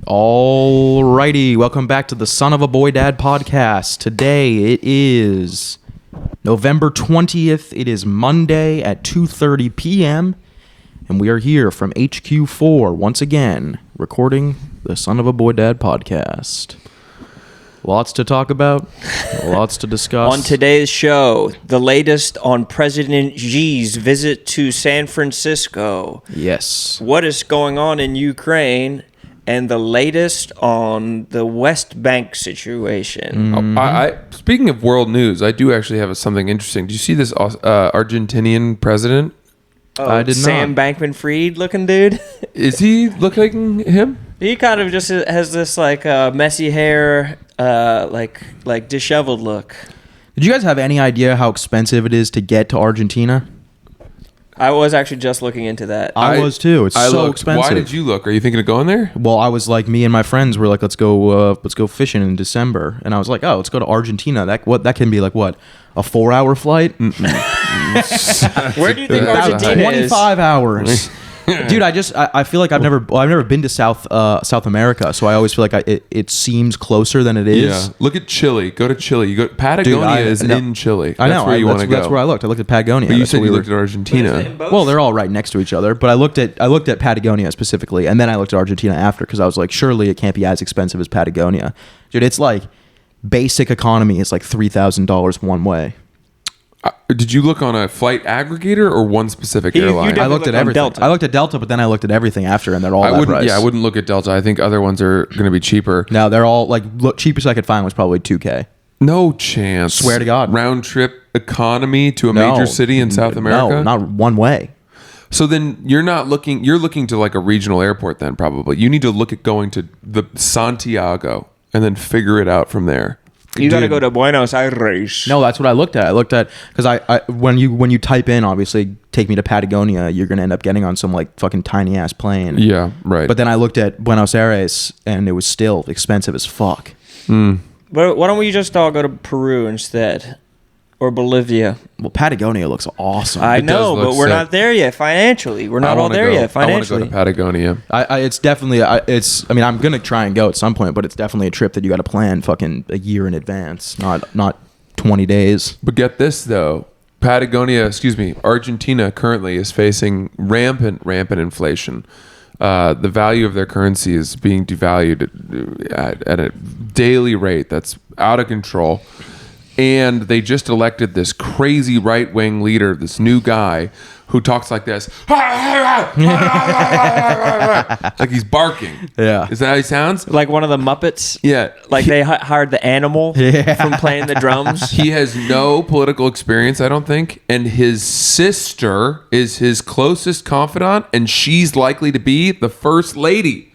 Alrighty, welcome back to the Son of a Boy Dad podcast. Today it is November 20th. It is Monday at 2:30 p.m. and we are here from HQ4 once again, recording the Son of a Boy Dad podcast. Lots to talk about, lots to discuss. On today's show, the latest on President Xi's visit to San Francisco. Yes. What is going on in Ukraine, and the latest on the West Bank situation. I speaking of world news, I do actually have something interesting. Do you see this Argentinian president? I did Sam not. Bankman-Fried looking dude. Is he looking him? He kind of just has this like messy hair, like disheveled look. Did you guys have any idea how expensive it is to get to Argentina? I was actually just looking into that. I was too. It's so expensive. Why did you look? Are you thinking of going there? Well, I was like, me and my friends were like, let's go fishing in December, and I was like, oh, let's go to Argentina. That can be like what, a 4-hour flight? Where do you think Argentina is? 25 hours. Dude, I feel like I've never been to South America, so I always feel like it seems closer than it is. Yeah. Look at Chile. Go to Chile. You go. Patagonia is in Chile. I know. That's where you want to go. That's where I looked. I looked at Patagonia. But you said you looked at Argentina. Well, they're all right next to each other, but I looked at Patagonia specifically, and then I looked at Argentina after because I was like, surely it can't be as expensive as Patagonia. Dude, it's like basic economy is like $3,000 one way. Did you look on a flight aggregator or one specific airline? I looked at everything. Delta. I looked at Delta, but then I looked at everything after, and they're all that price. Yeah, I wouldn't look at Delta. I think other ones are going to be cheaper. No, they're all like cheapest I could find was probably $2,000. No chance. Swear to God. Round trip economy to a major city in South America? No, not one way. So then you're looking to like a regional airport then probably. You need to look at going to the Santiago and then figure it out from there. You got to go to Buenos Aires. No, that's what I looked at. I looked at because I when you type in, obviously, take me to Patagonia, you're gonna end up getting on some like fucking tiny ass plane. Yeah, right. But then I looked at Buenos Aires, and it was still expensive as fuck. But why don't we just all go to Peru instead? Or Bolivia? Well, Patagonia looks awesome. I It does know, look but we're sick. not there yet financially. We're not all there yet I want to go financially. to Patagonia. It's definitely I mean, I'm gonna try and go at some point, but it's definitely a trip that you got to plan fucking a year in advance, not 20 days. But get this though. Argentina currently is facing rampant inflation. The value of their currency is being devalued at a daily rate that's out of control. And they just elected this crazy right-wing leader, this new guy who talks like this. Like he's barking. Yeah. Is that how he sounds? Like one of the Muppets? Yeah. Like they hired the animal from playing the drums? He has no political experience, I don't think. And his sister is his closest confidant, and she's likely to be the first lady.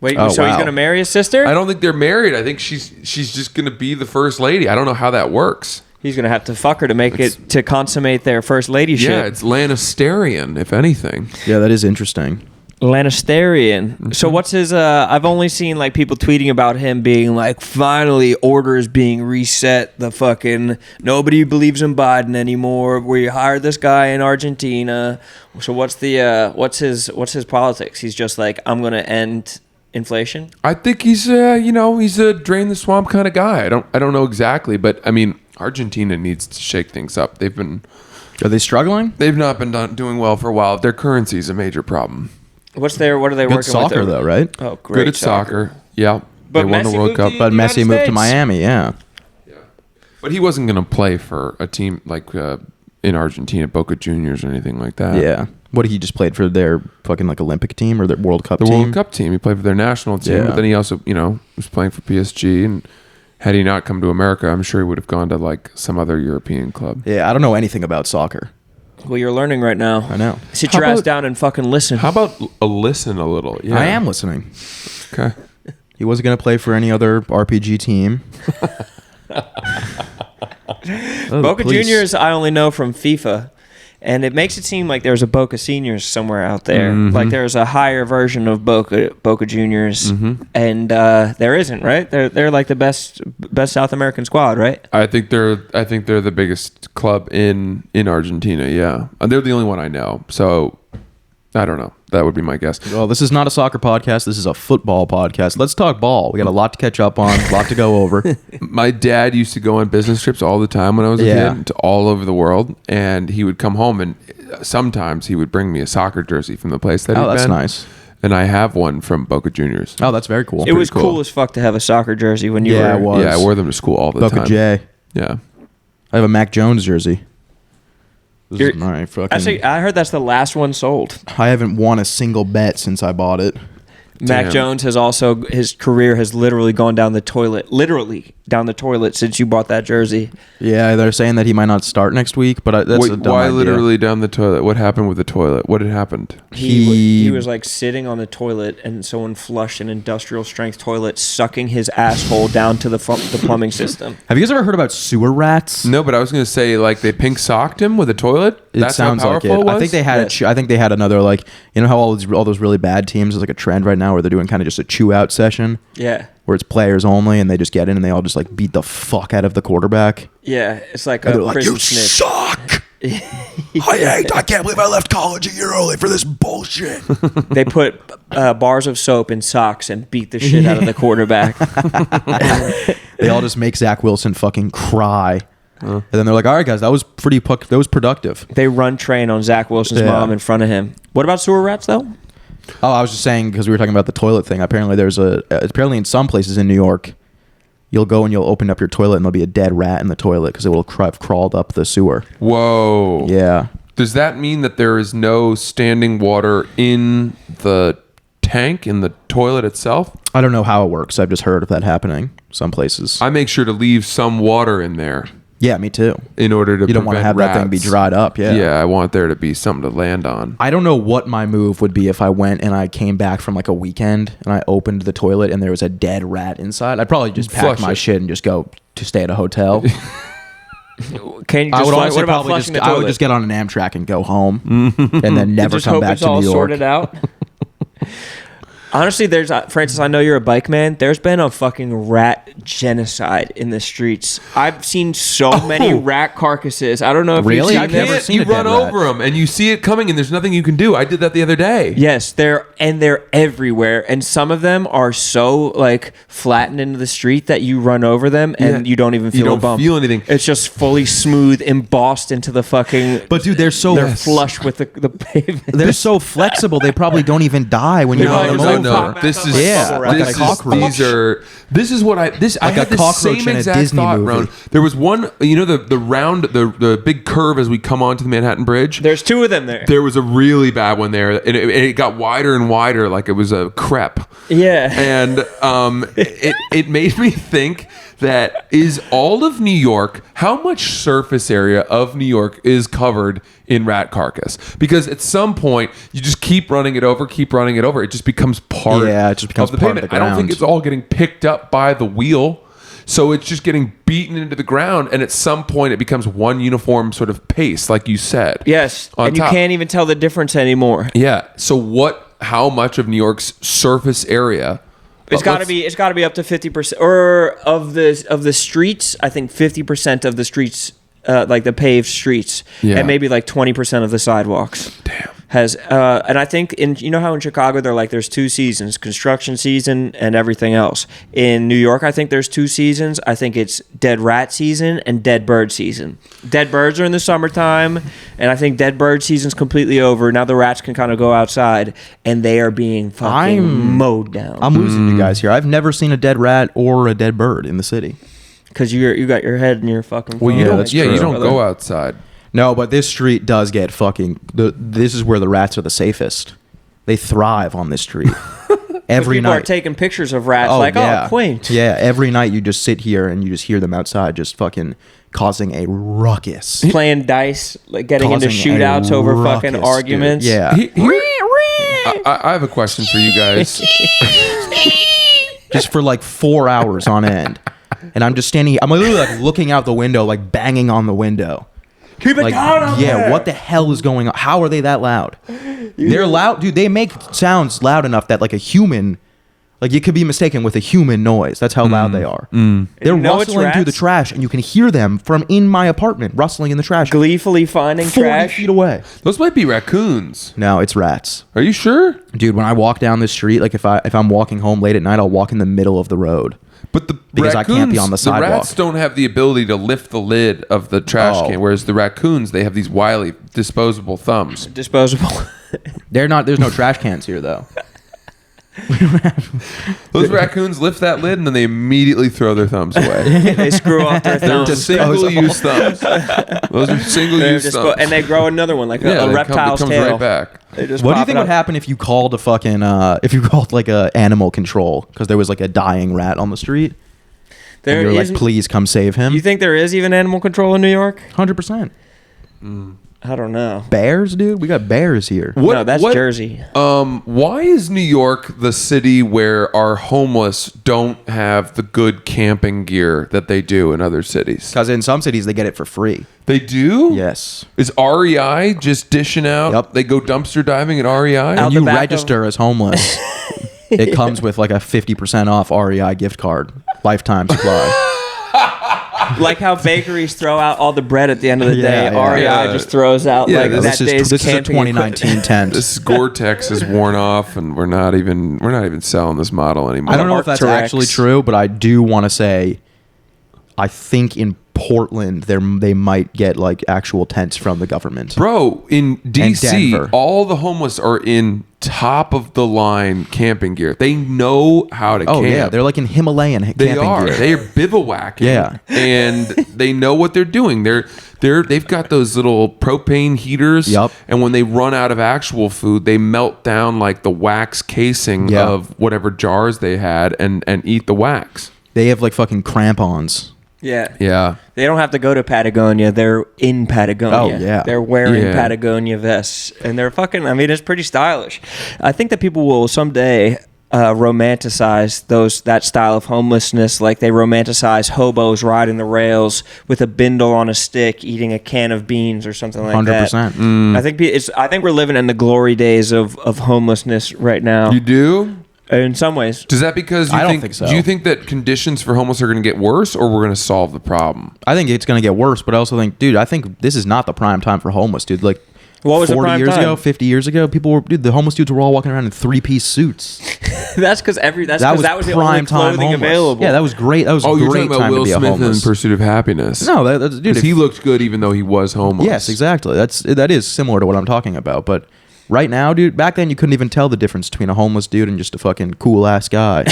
Wait, Oh, so he's wow. going to marry his sister? I don't think they're married. I think she's just going to be the first lady. I don't know how that works. He's going to have to fuck her to consummate their first ladyship. Yeah, it's Lannistarian, if anything. Yeah, that is interesting. Lannistarian. Mm-hmm. So what's his I've only seen like people tweeting about him being like, finally orders being reset, the fucking nobody believes in Biden anymore. We hired this guy in Argentina. So what's his politics? He's just like, I'm going to end inflation. I think he's he's a drain the swamp kind of guy. I don't know exactly, but I mean, Argentina needs to shake things up. Are they struggling? They've not been doing well for a while. Their currency is a major problem. What are they Good working soccer with? though, right? Oh, great. Good at soccer. Yeah. But they won the Messi World moved Cup. to- But United Messi moved to States. Miami. Yeah. But he wasn't going to play for a team like in Argentina, Boca Juniors or anything like that. Yeah. What, he just played for their fucking like Olympic team or their World Cup The team? World Cup team. He played for their national team, Yeah. but then he also, was playing for PSG. And had he not come to America, I'm sure he would have gone to like some other European club. Yeah, I don't know anything about soccer. Well, you're learning right now. I know. Sit How your ass about- down and fucking listen. How about listen a little? Yeah. I am listening. Okay. He wasn't going to play for any other RPG team. Oh, Boca please. Juniors, I only know from FIFA. And it makes it seem like there's a Boca Seniors somewhere out there. Mm-hmm. Like there's a higher version of Boca Juniors, Mm-hmm. and there isn't, right? They're like the best South American squad, right? I think they're the biggest club in Argentina. Yeah, and they're the only one I know. So I don't know. That would be my guess. Well, this is not a soccer podcast. This is a football podcast. Let's talk ball. We got a lot to catch up on, a lot to go over. My dad used to go on business trips all the time when I was a kid to all over the world, and he would come home and sometimes he would bring me a soccer jersey from the place that he'd Oh, that's been. nice. And I have one from Boca Juniors. Oh, that's very cool. It was cool. cool as fuck to have a soccer jersey when you Yeah, were. it was. Yeah, I wore them to school all the Boca time. J. Yeah. I have a Mac Jones jersey. This You're- is my fucking... Actually, I heard that's the last one sold. I haven't won a single bet since I bought it. Mac Damn. Jones has also, his career has literally gone down the toilet. Literally down the toilet since you bought that jersey. Yeah, they're saying that he might not start next week, but that's a Wait, dumb why idea. literally down the toilet? What happened with the toilet? What had happened? He was like sitting on the toilet and someone flushed an industrial strength toilet, sucking his asshole down to the plumbing system. Have you guys ever heard about sewer rats? No, but I was going to say, like, they pink socked him with a toilet? It That's sounds how like powerful it. was? I think they had Yes. I think they had another, like, you know how all those really bad teams is like a trend right now where they're doing kind of just a chew out session Yeah. where it's players only and they just get in and they all just like beat the fuck out of the quarterback. Yeah. It's like And a they're like, prison "You snitch. suck! I can't believe I left college a year early for this bullshit." They put bars of soap in socks and beat the shit out of the quarterback. They all just make Zach Wilson fucking cry. And then they're like, "All right, guys, that was productive." They run train on Zach Wilson's Yeah. mom in front of him. What about sewer rats, though? Oh, I was just saying because we were talking about the toilet thing. Apparently, apparently in some places in New York, you'll go and you'll open up your toilet and there'll be a dead rat in the toilet because it will have crawled up the sewer. Whoa. Yeah. Does that mean that there is no standing water in the tank, in the toilet itself? I don't know how it works. I've just heard of that happening some places. I make sure to leave some water in there Yeah, me too. in order to You don't want to have prevent that thing be rats. dried up. Yeah. Yeah, I want there to be something to land on. I don't know what my move would be if I went and I came back from like a weekend and I opened the toilet and there was a dead rat inside. I'd probably just pack Flush my it. shit and just go to stay at a hotel. Can you I just would flush, honestly what about probably flushing the I would toilet? just get on an Amtrak and go home and then never just come hope back it's to all New York. sorted out. Honestly, Francis, I know you're a bike man. There's been a fucking rat genocide in the streets. I've seen so many rat carcasses. I don't know if Really? you've I've seen them. never seen you a dead run rat. over them and you see it coming and there's nothing you can do. I did that the other day. Yes, they're everywhere, and some of them are so like flattened into the street that you run over them and Yeah. you don't even You feel a don't bump. feel anything. It's just fully smooth, embossed into the fucking. But dude, they're so they're flush with the pavement. they're so flexible. They probably don't even die when you They're run probably them just over. like No, pop this back is up like Yeah, bubble like wrap. a cockroach. This is what I Like had a the cockroach same in a exact Disney thought, movie. Roan. There was one, you know, the round, the big curve as we come onto the Manhattan Bridge. There's two of them there. There was a really bad one there, and it got wider and wider, like it was a crepe. Yeah. And it made me think that is all of New York, how much surface area of New York is covered in rat carcass? Because at some point you just keep running it over, it just becomes part Yeah, it just becomes of the part of pavement. the I don't think ground. it's all getting picked up by the wheel. So it's just getting beaten into the ground, and at some point it becomes one uniform sort of pace, like you said. Yes, on and top. you can't even tell the difference anymore. Yeah. So how much of New York's surface area? It's got to be. It's got to be up to 50%, or of the streets. I think 50% of the streets, like the paved streets, Yeah. and maybe like 20% of the sidewalks. Damn. Has and I think you know how in Chicago they're like there's two seasons, construction season and everything else. In New York, I think there's two seasons. I think it's dead rat season and dead bird season. Dead birds are in the summertime, and I think dead bird season's completely over. Now the rats can kind of go outside, and they are being fucking mowed down. I'm losing you guys here. I've never seen a dead rat or a dead bird in the city. Because you got your head in your fucking phone. Well, you Yeah, don't. that's Yeah, true. you don't brother. go outside. No, but this street does get fucking. This is where the rats are the safest. They thrive on this street. Every People are night. taking pictures of rats oh, quaint. Yeah, every night you just sit here and you just hear them outside just fucking causing a ruckus. Playing dice, like getting into Causing a shootouts over fucking ruckus, dude. arguments. Yeah. I have a question for you guys. Just for like 4 hours on end. And I'm just standing I'm literally like looking out the window, like banging on the window. Keep it Like, down up yeah, there. what the hell is going on? How are they that loud? They're loud, dude. They make sounds loud enough that like a human Like it could be mistaken with a human noise. That's how loud they are. They're You know it's rustling through the rats? trash, and you can hear them from in my apartment rustling in the trash. Gleefully finding 40 trash. feet away. Those might be raccoons. No, it's rats. Are you sure? Dude, when I walk down the street, like if I'm walking home late at night, I'll walk in the middle of the road. But Because I can't be on the sidewalk. The rats don't have the ability to lift the lid of the trash Oh. can, whereas the raccoons, they have these wily, disposable thumbs. Disposable. They're not. There's no trash cans here, though. Those raccoons lift that lid and then they immediately throw their thumbs away. They screw off their They're thumbs. single-use thumbs. Those are single-use thumbs. And they grow another one like a it reptile's comes tail. right back. They just What do you pop think it would up. happen if you called a fucking if you called like a animal control because there was like a dying rat on the street? There and you're isn't- like, please come save him. You think there is even animal control in New York? 100%. I don't know. Bears, dude. We got bears here. No, that's Jersey. Why is New York the city where our homeless don't have the good camping gear that they do in other cities? Because in some cities they get it for free. They do? Yes. Is REI just dishing out? Yep. They go dumpster diving at REI? Out When the you back register as homeless, it comes with like a 50% off REI gift card, lifetime supply. Like how bakeries throw out all the bread at the end of the Yeah, day. yeah. REI Yeah. just throws out Yeah, like this that this day's is a camping 2019 tent. This Gore-Tex is worn off, and we're not even selling this model anymore. I don't know if that's Arc'teryx. actually true, but I do want to say, I think in Portland they might get like actual tents from the government. Bro, in DC, Denver. all the homeless are in top of the line camping gear. They know how to Oh camp. yeah, they're like in Himalayan They camping are. gear. They are bivouacking. Yeah. And they know what they're doing. They've got those little propane heaters. Yup. And when they run out of actual food, they melt down like the wax casing Yeah. of whatever jars they had and eat the wax. They have like fucking crampons. Yeah. Yeah. They don't have to go to Patagonia. They're in Patagonia. Oh, yeah. They're wearing Yeah. Patagonia vests. And they're fucking, I mean, it's pretty stylish. I think that people will someday romanticize that style of homelessness. Like they romanticize hobos riding the rails with a bindle on a stick, eating a can of beans or something like 100%. that. I think we're living in the glory days of homelessness right now. You do? In some ways. Is that because I don't think so. Do you think that conditions for homeless are going to get worse, or we're going to solve the problem? I think it's gonna get worse, but I also think, dude, I think this is not the prime time for homeless, dude. Like, What was the 40 prime years time? ago, 50 years ago, the homeless dudes were all walking around in 3-piece suits. That's because that was the only prime time clothing homeless. available. Yeah, that was great. That was Oh, a you're great talking about time Will to be a Smith in homeless. Pursuit of Happiness. No, that's dude. Because he looked good even though he was homeless. Yes, exactly. That is similar to what I'm talking about. But right now, dude, back then you couldn't even tell the difference between a homeless dude and just a fucking cool ass guy.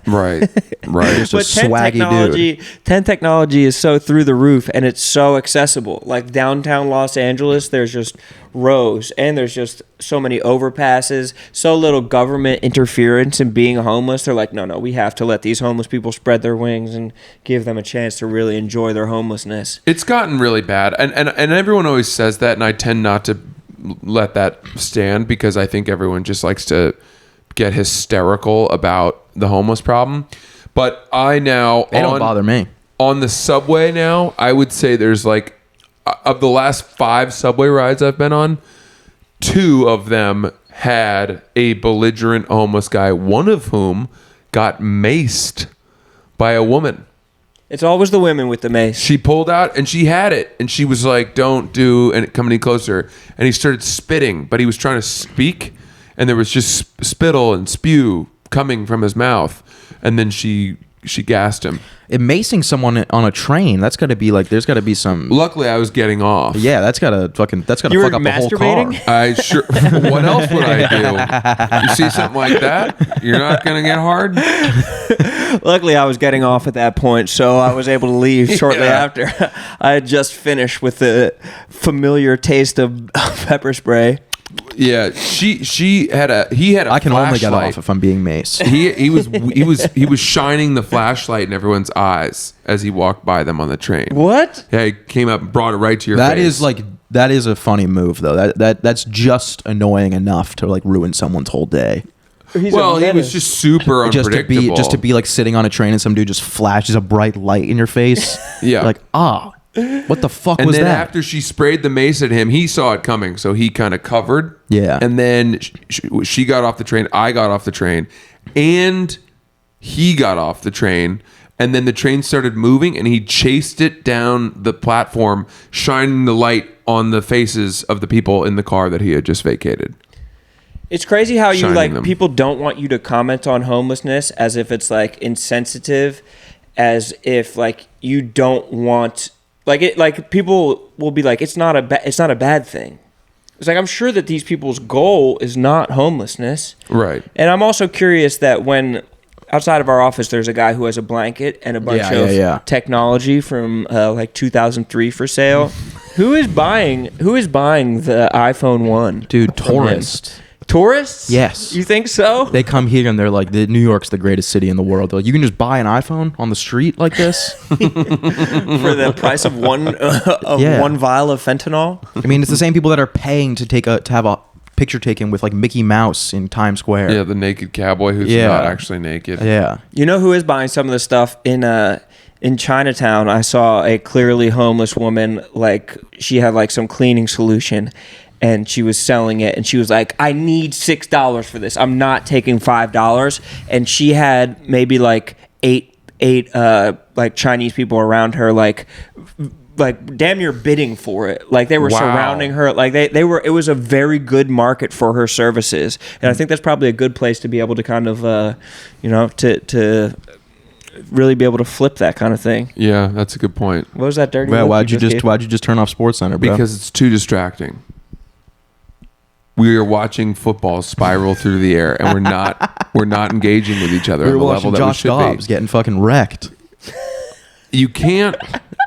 Right. Right. Just a But swaggy dude. tent technology is so through the roof and it's so accessible. Like downtown Los Angeles, there's just rows and there's just so many overpasses, so little government interference in being homeless. They're like, no, we have to let these homeless people spread their wings and give them a chance to really enjoy their homelessness. It's gotten really bad, and everyone always says that, and I tend not to let that stand because I think everyone just likes to get hysterical about the homeless problem. But I now They don't bother me. on the subway now, I would say there's like of the last 5 subway rides I've been on, 2 of them had a belligerent homeless guy, one of whom got maced by a woman. It's always the women with the mace. She pulled out and she had it, and she was like, "Don't do," and come any closer. And he started spitting, but he was trying to speak, and there was just spittle and spew coming from his mouth. And then she gassed him. Macing someone on a train, that's got to be like, there's got to be some. Luckily, I was getting off. Yeah, that's got to fuck You up were the whole car. masturbating? I sure. What else would I do? You see something like that, you're not gonna get hard. Luckily, I was getting off at that point, so I was able to leave shortly Yeah. after. I had just finished with the familiar taste of pepper spray. Yeah, he had a. I can only get flashlight. off if I'm being maced. He was shining the flashlight in everyone's eyes as he walked by them on the train. What? Yeah, he came up and brought it right to your That face. is a funny move though. That's just annoying enough to like ruin someone's whole day. Well, he was just super Just to unpredictable. be like sitting on a train and some dude just flashes a bright light in your face. Yeah. Like, what the fuck and was then that? after she sprayed the mace at him, he saw it coming, so he kind of covered. Yeah. And then she got off the train. I got off the train, and He got off the train, and then the train started moving, and he chased it down the platform, shining the light on the faces of the people in the car that he had just vacated. It's crazy how you Shining like them. people don't want you to comment on homelessness as if it's like insensitive, as if like you don't want like it like people will be like it's not a bad thing. It's like I'm sure that these people's goal is not homelessness. Right. And I'm also curious that when outside of our office there's a guy who has a blanket and a bunch of technology from like 2003 for sale. Who is buying the iPhone 1? Dude, tourists. Tourists? Yes. You think so? They come here and they're like, New York's the greatest city in the world. They're like, you can just buy an iPhone on the street like this? For the price of one vial of fentanyl? I mean, it's the same people that are paying to have a picture taken with like Mickey Mouse in Times Square. Yeah, the naked cowboy who's not actually naked. Yeah. You know who is buying some of this stuff in Chinatown? I saw a clearly homeless woman, like she had like some cleaning solution and she was selling it and she was like, I need $6 for this. I'm not taking $5. And she had maybe like eight like Chinese people around her, like damn near bidding for it. Like they were surrounding her. Like they were, it was a very good market for her services. And I think that's probably a good place to be able to kind of, to really be able to flip that kind of thing. Yeah, that's a good point. What was that dirty? Well, look why'd you just turn off SportsCenter, bro? Because it's too distracting. We are watching football spiral through the air, and we're not engaging with each other we on were the watching level that Josh we should Dobbs be. getting fucking wrecked. You can't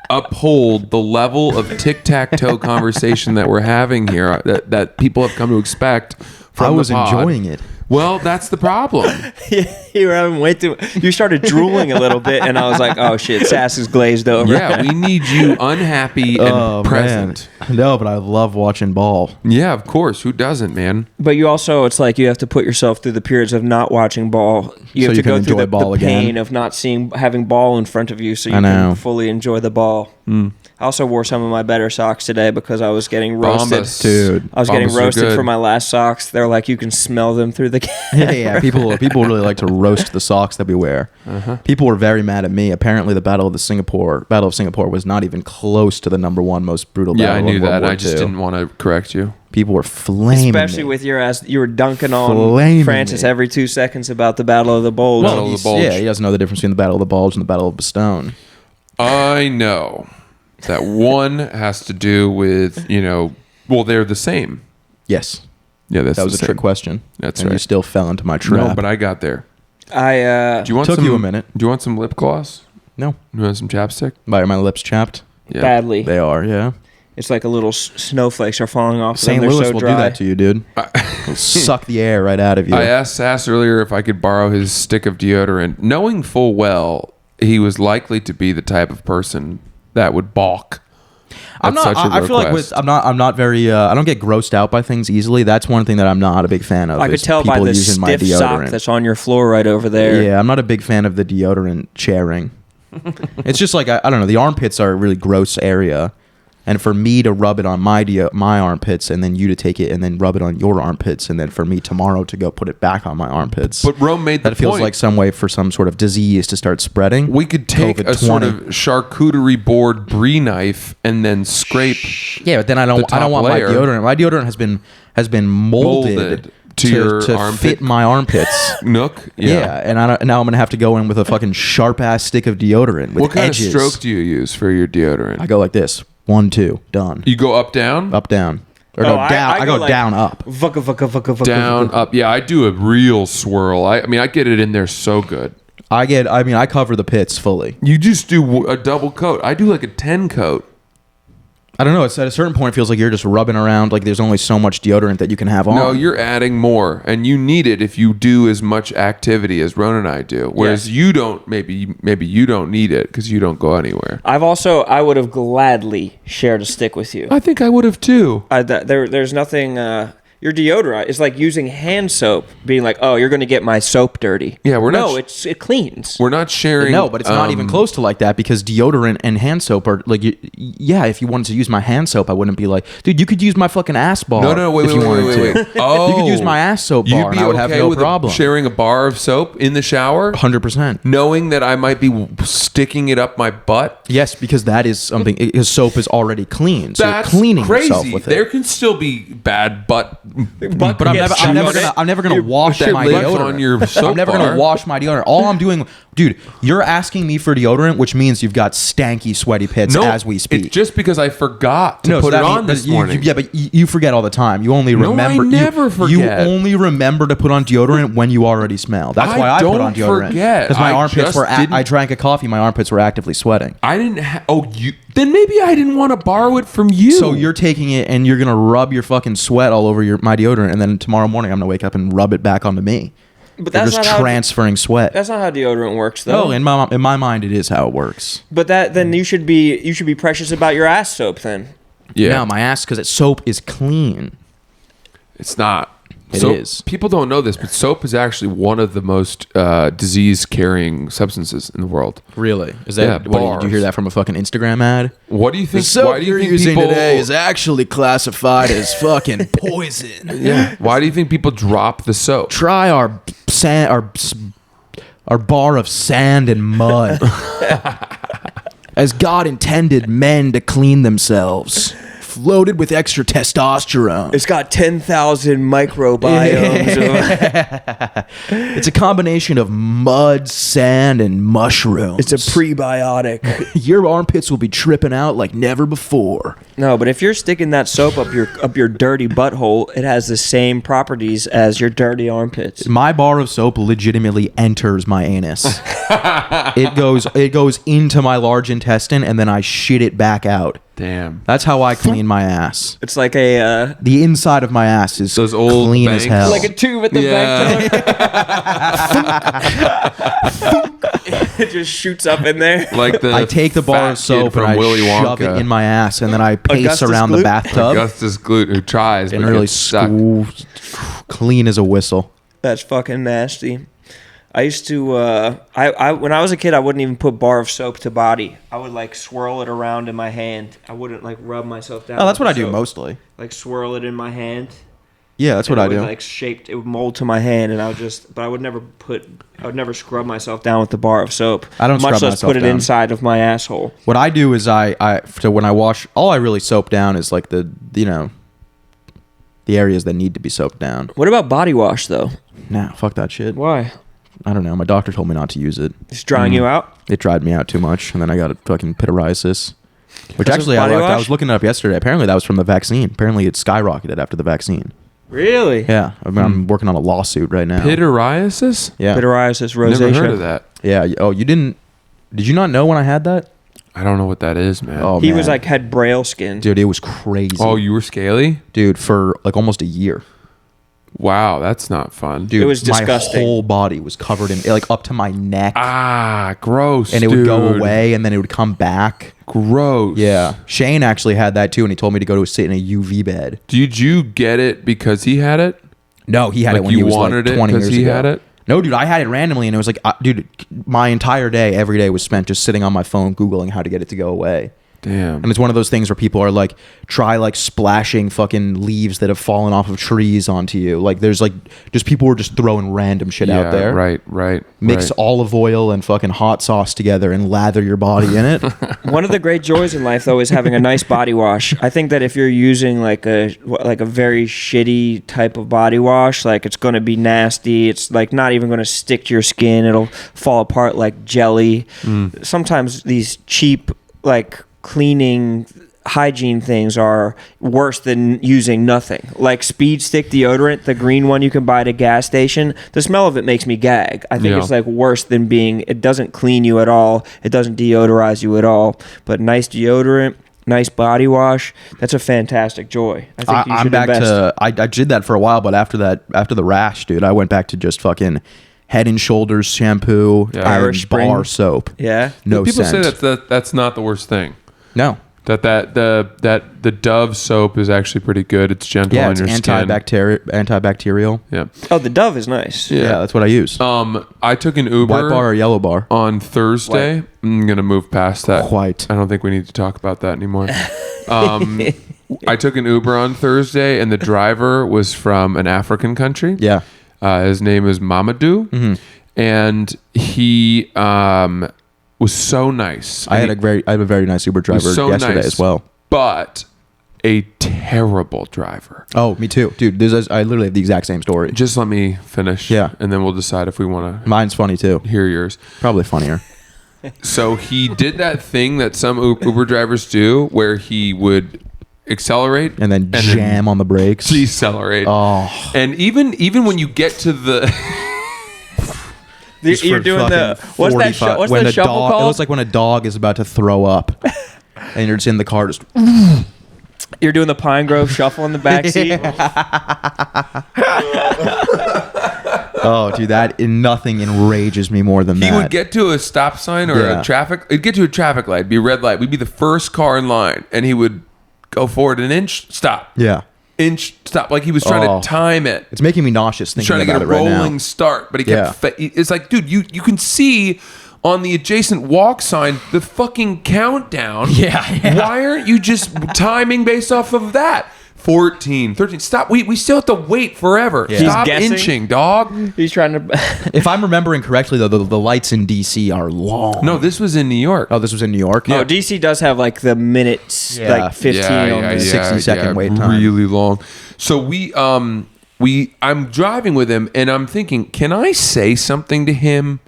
uphold the level of tic-tac-toe conversation that we're having here that people have come to expect from I was the pod. enjoying it. Well, that's the problem. You were having way too. You started drooling a little bit, and I was like, "Oh shit, Sass is glazed over." Yeah, we need you unhappy and present. Man. No, but I love watching ball. Yeah, of course. Who doesn't, man? But you also, it's like you have to put yourself through the periods of not watching ball. You So have you to can go through enjoy the ball pain again. of not having ball in front of you, so you I know. can fully enjoy the ball. I also wore some of my better socks today because I was getting roasted. Bombas. Dude. I was getting Bombas are roasted good. for my last socks. They're like, you can smell them through the Yeah, people really like to roast the socks that we wear. People were very mad at me. Apparently, the Battle of Singapore was not even close to the #1 most brutal battle. Yeah, I knew of World that. War I just II. didn't want to correct you. People were flaming Especially me. with your ass. You were dunking on Flaming Francis me. every 2 seconds about the Battle of the Bulge. Battle of the Bulge. Yeah, he doesn't know the difference between the Battle of the Bulge and the Battle of Bastogne. I know that one has to do with, they're the same. Yes, Yeah, that's that was the a same. trick question. That's and right. you still fell into my trap. No, but I got there. I Do you want Took some, you a minute. Do you want some lip gloss? No, You want some chapstick? are my lips chapped? Yeah. badly. They are. Yeah. It's like a little snowflakes are falling off. St. They're Louis so will dry. do that to you, dude. It'll suck the air right out of you. I asked Sass earlier if I could borrow his stick of deodorant, knowing full well he was likely to be the type of person that would balk. I'm not. Such a I feel like request. I'm not very. I don't get grossed out by things easily. That's one thing that I'm not a big fan of. I could is tell by people the using my stiff sock deodorant. that's on your floor right over there. Yeah, I'm not a big fan of the deodorant sharing. It's just like I don't know. The armpits are a really gross area, and for me to rub it on my armpits, and then you to take it and then rub it on your armpits, and then for me tomorrow to go put it back on my armpits. But Rome made the that feels point. like some way for some sort of disease to start spreading. We could take a sort COVID-20. of charcuterie board brie knife and then scrape Yeah, but then I don't top want layer. my deodorant. My deodorant has been molded to your to armpit fit my armpits. nook. Yeah, and now I'm gonna have to go in with a fucking sharp ass stick of deodorant with What kind edges. of stroke do you use for your deodorant? I go like this: 1, 2, done. You go up, down, Up, down, or no, down. I go like, down, up. Vucka, vucka, vucka, vucka, down, vucka. up. Yeah, I do a real swirl. I mean, I get it in there so good. I cover the pits fully. You just do a double coat. I do like a 10 coat. I don't know. It's at a certain point, it feels like you're just rubbing around. Like there's only so much deodorant that you can have on. No, you're adding more, and you need it if you do as much activity as Ron and I do. Whereas you don't. Maybe you don't need it because you don't go anywhere. I would have gladly shared a stick with you. I think I would have too. There's nothing. your deodorant is like using hand soap, being like, oh, you're going to get my soap dirty. Yeah, we're not. No, it cleans. We're not sharing. No, but it's not even close to like that because deodorant and hand soap are like, yeah, if you wanted to use my hand soap, I wouldn't be like, dude, you could use my fucking ass bar. No, wait, if you wanted wait. to. Oh, you could use my ass soap bar, You'd be and I would have no with problem. sharing a bar of soap in the shower, 100%. knowing that I might be sticking it up my butt. Yes, because that is something. Because soap is already clean, so That's you're cleaning crazy. yourself with it. There can still be bad butt. But I'm never gonna wash your my lips deodorant. on your soap I'm never bar. gonna wash my deodorant. All I'm doing, dude, you're asking me for deodorant, which means you've got stanky, sweaty pits as we speak. It's just because I forgot to so put it that on means- this morning. Yeah, but you forget all the time. You only No, I remember. never you, forget. You only remember to put on deodorant when you already smell. That's I why I put don't on deodorant. forget. Because my I armpits just were. didn't- I drank a coffee. My armpits were actively sweating. I didn't. You then maybe I didn't want to borrow it from you. So you're taking it and you're gonna rub your fucking sweat all over my deodorant, and then tomorrow morning I'm gonna wake up and rub it back onto me. But You're that's just not transferring sweat. That's not how deodorant works, though. No, in my mind, it is how it works. But then you should be precious about your ass soap then. yeah, No, my ass because soap is clean. it's not. It Soap, is. People don't know this, but soap is actually one of the most disease-carrying substances in the world. Really? Is Yeah, that? What, did you hear that from a fucking Instagram ad? What do you think? The soap why do you you're think using people, today is actually classified as fucking poison. Yeah. Why do you think people drop the soap? Try our bar of sand and mud. As God intended men to clean themselves. Loaded with extra testosterone. It's got 10,000 microbiomes. It's a combination of mud, sand, and mushrooms. It's a prebiotic. Your armpits will be tripping out like never before. No, but if you're sticking that soap up your dirty butthole, it has the same properties as your dirty armpits. My bar of soap legitimately enters my anus. It goes into my large intestine and then I shit it back out. Damn. That's how I clean my ass. It's like a The inside of my ass is Those old clean as banks. hell. like a tube at the bank. It just shoots up in there. Like the I take the bar fat of soap kid and from I Willy shove Wonka. it in my ass and then I pace Augustus around the Gloop? bathtub Augustus Gloot who tries and but really gets stuck. clean as a whistle. That's fucking nasty. I used to I when I was a kid I wouldn't even put bar of soap to body. I would like swirl it around in my hand. I wouldn't like rub myself down. Oh, that's with what I the do soap. mostly. Like swirl it in my hand. Yeah, that's what And I it do. would, like it would mold to my hand, and I would never scrub myself down with the bar of soap. I don't much scrub less myself put it down. inside of my asshole. What I do is so when I wash, all I really soap down is like the areas that need to be soaped down. What about body wash though? Nah, fuck that shit. Why? I don't know. My doctor told me not to use it. It's drying you out. It dried me out too much, and then I got a fucking pityriasis. Which Because of actually, body I wash? was looking it up yesterday. Apparently, that was from the vaccine. Apparently, it skyrocketed after the vaccine. Really? Yeah, I'm working on a lawsuit right now. Pityriasis? Yeah, Pityriasis, Never rosacea. heard of that. yeah. Oh, you didn't? Did you not know when I had that? I don't know what that is, man. Oh, He man. was like had braille skin. Dude, it was crazy. Oh, you were scaly? Dude, for like almost a year. Wow, that's not fun. Dude, It was disgusting. My whole body was covered in like up to my neck, Ah, gross. and it would go dude. away, and then it would come back. Gross. Yeah, Shane actually had that too, and he told me to go to sit in a UV bed. Did you get it because he had it? No, he had Like it when you he was wanted like it 20 'cause years he ago. had it? No, dude, I had it randomly, and it was like, dude, my entire day, every day was spent just sitting on my phone googling how to get it to go away. Damn. And it's one of those things where people are like, try like splashing fucking leaves that have fallen off of trees onto you. Like there's like just people were just throwing random shit out there. Right. Mix olive oil and fucking hot sauce together and lather your body in it. One of the great joys in life, though, is having a nice body wash. I think that if you're using like a very shitty type of body wash, like it's going to be nasty. It's like not even going to stick to your skin. It'll fall apart like jelly. Sometimes these cheap like cleaning hygiene things are worse than using nothing. Like Speed Stick deodorant, the green one you can buy at a gas station, the smell of it makes me gag. I think Yeah. it's like worse than it doesn't clean you at all. It doesn't deodorize you at all. But nice deodorant, nice body wash, that's a fantastic joy. I think you I'm should back invest. to, I did that for a while, but after the rash, dude, I went back to just fucking Head and Shoulders shampoo Yeah. and Irish Spring. bar soap. Yeah. No People scent. say that's not the worst thing. No. The Dove soap is actually pretty good. It's gentle Yeah, on it's your skin. antibacterial. Yeah. Oh, the Dove is nice. Yeah, that's what I use. I took an Uber White bar or yellow bar? on Thursday. I'm gonna move past that. White. I don't think we need to talk about that anymore. I took an Uber on Thursday, and the driver was from an African country. Yeah. His name is Mamadou, and he was so nice. I had a very nice Uber driver so yesterday nice, as well. but a terrible driver. Oh, me too, dude. I literally have the exact same story. Just let me finish, Yeah. and then we'll decide if we want to Mine's funny too. hear yours. Probably funnier. So he did that thing that some Uber drivers do, where he would accelerate And then jam on the brakes. decelerate. Oh. And even when you get to the You're doing the what's that? What's when the a shuffle dog, called? It looks like when a dog is about to throw up, and you're just in the car, just You're doing the Pine Grove shuffle in the back seat. oh, dude, nothing enrages me more than he that. would get to a stop sign or Yeah. a traffic, it'd get to a traffic light, be a red light. We'd be the first car in line, and he would go forward an inch, stop, Yeah, inch, stop, like he was trying Oh. to time it. it's making me nauseous He's thinking trying to about get it a right rolling now. start, but he Yeah. kept. It's like, dude, you can see on the adjacent walk sign the fucking countdown. Yeah. Why aren't you just timing based off of that? 14, 13. Stop. We still have to wait forever. Yeah. He's Stop guessing. inching, dog. He's trying to. If I'm remembering correctly, though, the lights in DC are long. No, this was in New York. Oh, this was in New York. Oh, DC does have like the minutes, Yeah. like 15 on the 60-second wait time. Really long. So I'm driving with him, and I'm thinking, can I say something to him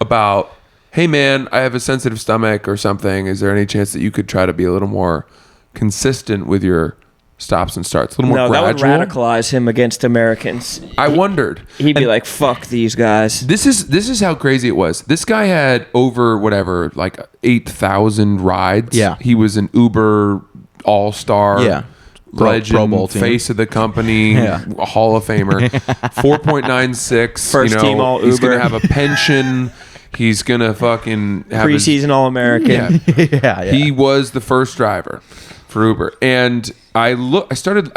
about, hey man, I have a sensitive stomach or something. Is there any chance that you could try to be a little more consistent with your stops and starts, a little more No, that would gradual? radicalize him against Americans. I wondered. He'd be And like, "Fuck these guys." this is how crazy it was. This guy had over whatever, like 8,000 rides. Yeah. He was an Uber all-star. Yeah. Legend, Pro Bowl team. face of the company, Yeah. a Hall of Famer, 4.96. First team all He's gonna Uber. have a pension. He's gonna fucking have his- Preseason All American. Yeah. yeah. He was the first driver for Uber, and I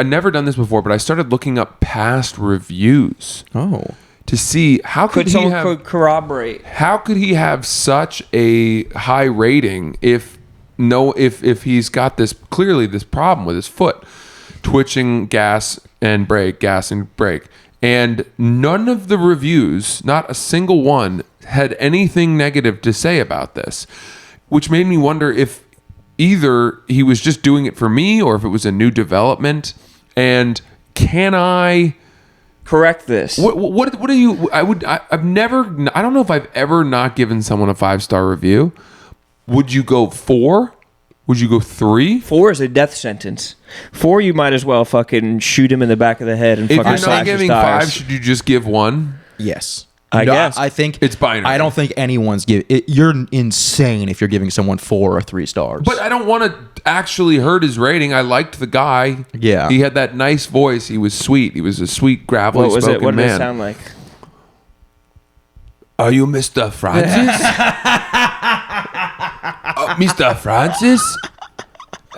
never done this before, but I started looking up past reviews Oh. to see how could Could he someone have could corroborate? how could he have such a high rating if he's got this problem with his foot twitching, gas and brake, and none of the reviews, not a single one, had anything negative to say about this, which made me wonder if either he was just doing it for me or if it was a new development. And can I Correct this. what are you? I've never. I don't know if I've ever not given someone a 5-star review. Would you go 4? Would you go 3? 4 is a death sentence. 4, you might as well fucking shoot him in the back of the head and If fucking you're slash not his giving tires. 5, should you just give 1? Yes. I guess. I think It's binary. I don't think anyone's you're insane if you're giving someone 4 or 3 stars. But I don't want to actually hurt his rating. I liked the guy. Yeah. He had that nice voice. He was sweet. He was a sweet, gravelly What was spoken it? What did man. it sound like? Are you Mr. Francis? Mr. Francis?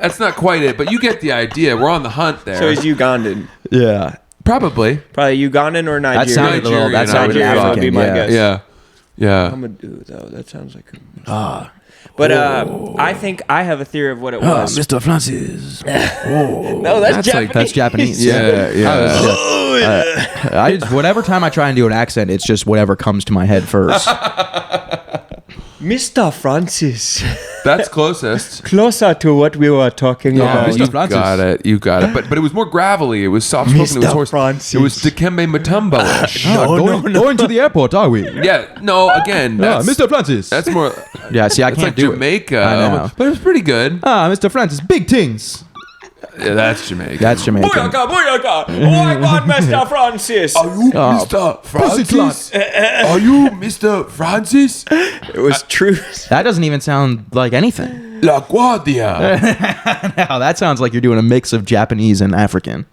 That's not quite it, but you get the idea. We're on the hunt there. So he's Ugandan. yeah. Probably. Probably Ugandan or That Nigerian. sounded a little. That Nigerian, sounded Nigerian would African. be my Yeah. guess. Yeah. I'm a dude though. That sounds like. But I think I have a theory of what it was. Mr. Francis. No, that's Japanese. That's Japanese. Yeah. I just, whatever time I try and do an accent, it's just whatever comes to my head first. Mr. Francis. That's closest. Closer to what we were talking about. Mr. You Francis. got it. You got it. But it was more gravelly. It was soft spoken. It was Mr. hoarse. Francis. It was Dikembe Mutombo-ish. Going to the airport, are we? Yeah. No. Again. That's, Mr. Francis. That's more. Yeah, see, I It's can't like do Jamaica. it. I know. But it was pretty good. Mr. Francis, big things. Yeah, that's Jamaica. That's Jamaican. Booyaka, booyaka. Oh my God, Mr. Francis. Are you Mr. Francis? Are you Mr. Francis? It was true. That doesn't even sound like anything. La Guardia. Now, that sounds like you're doing a mix of Japanese and African.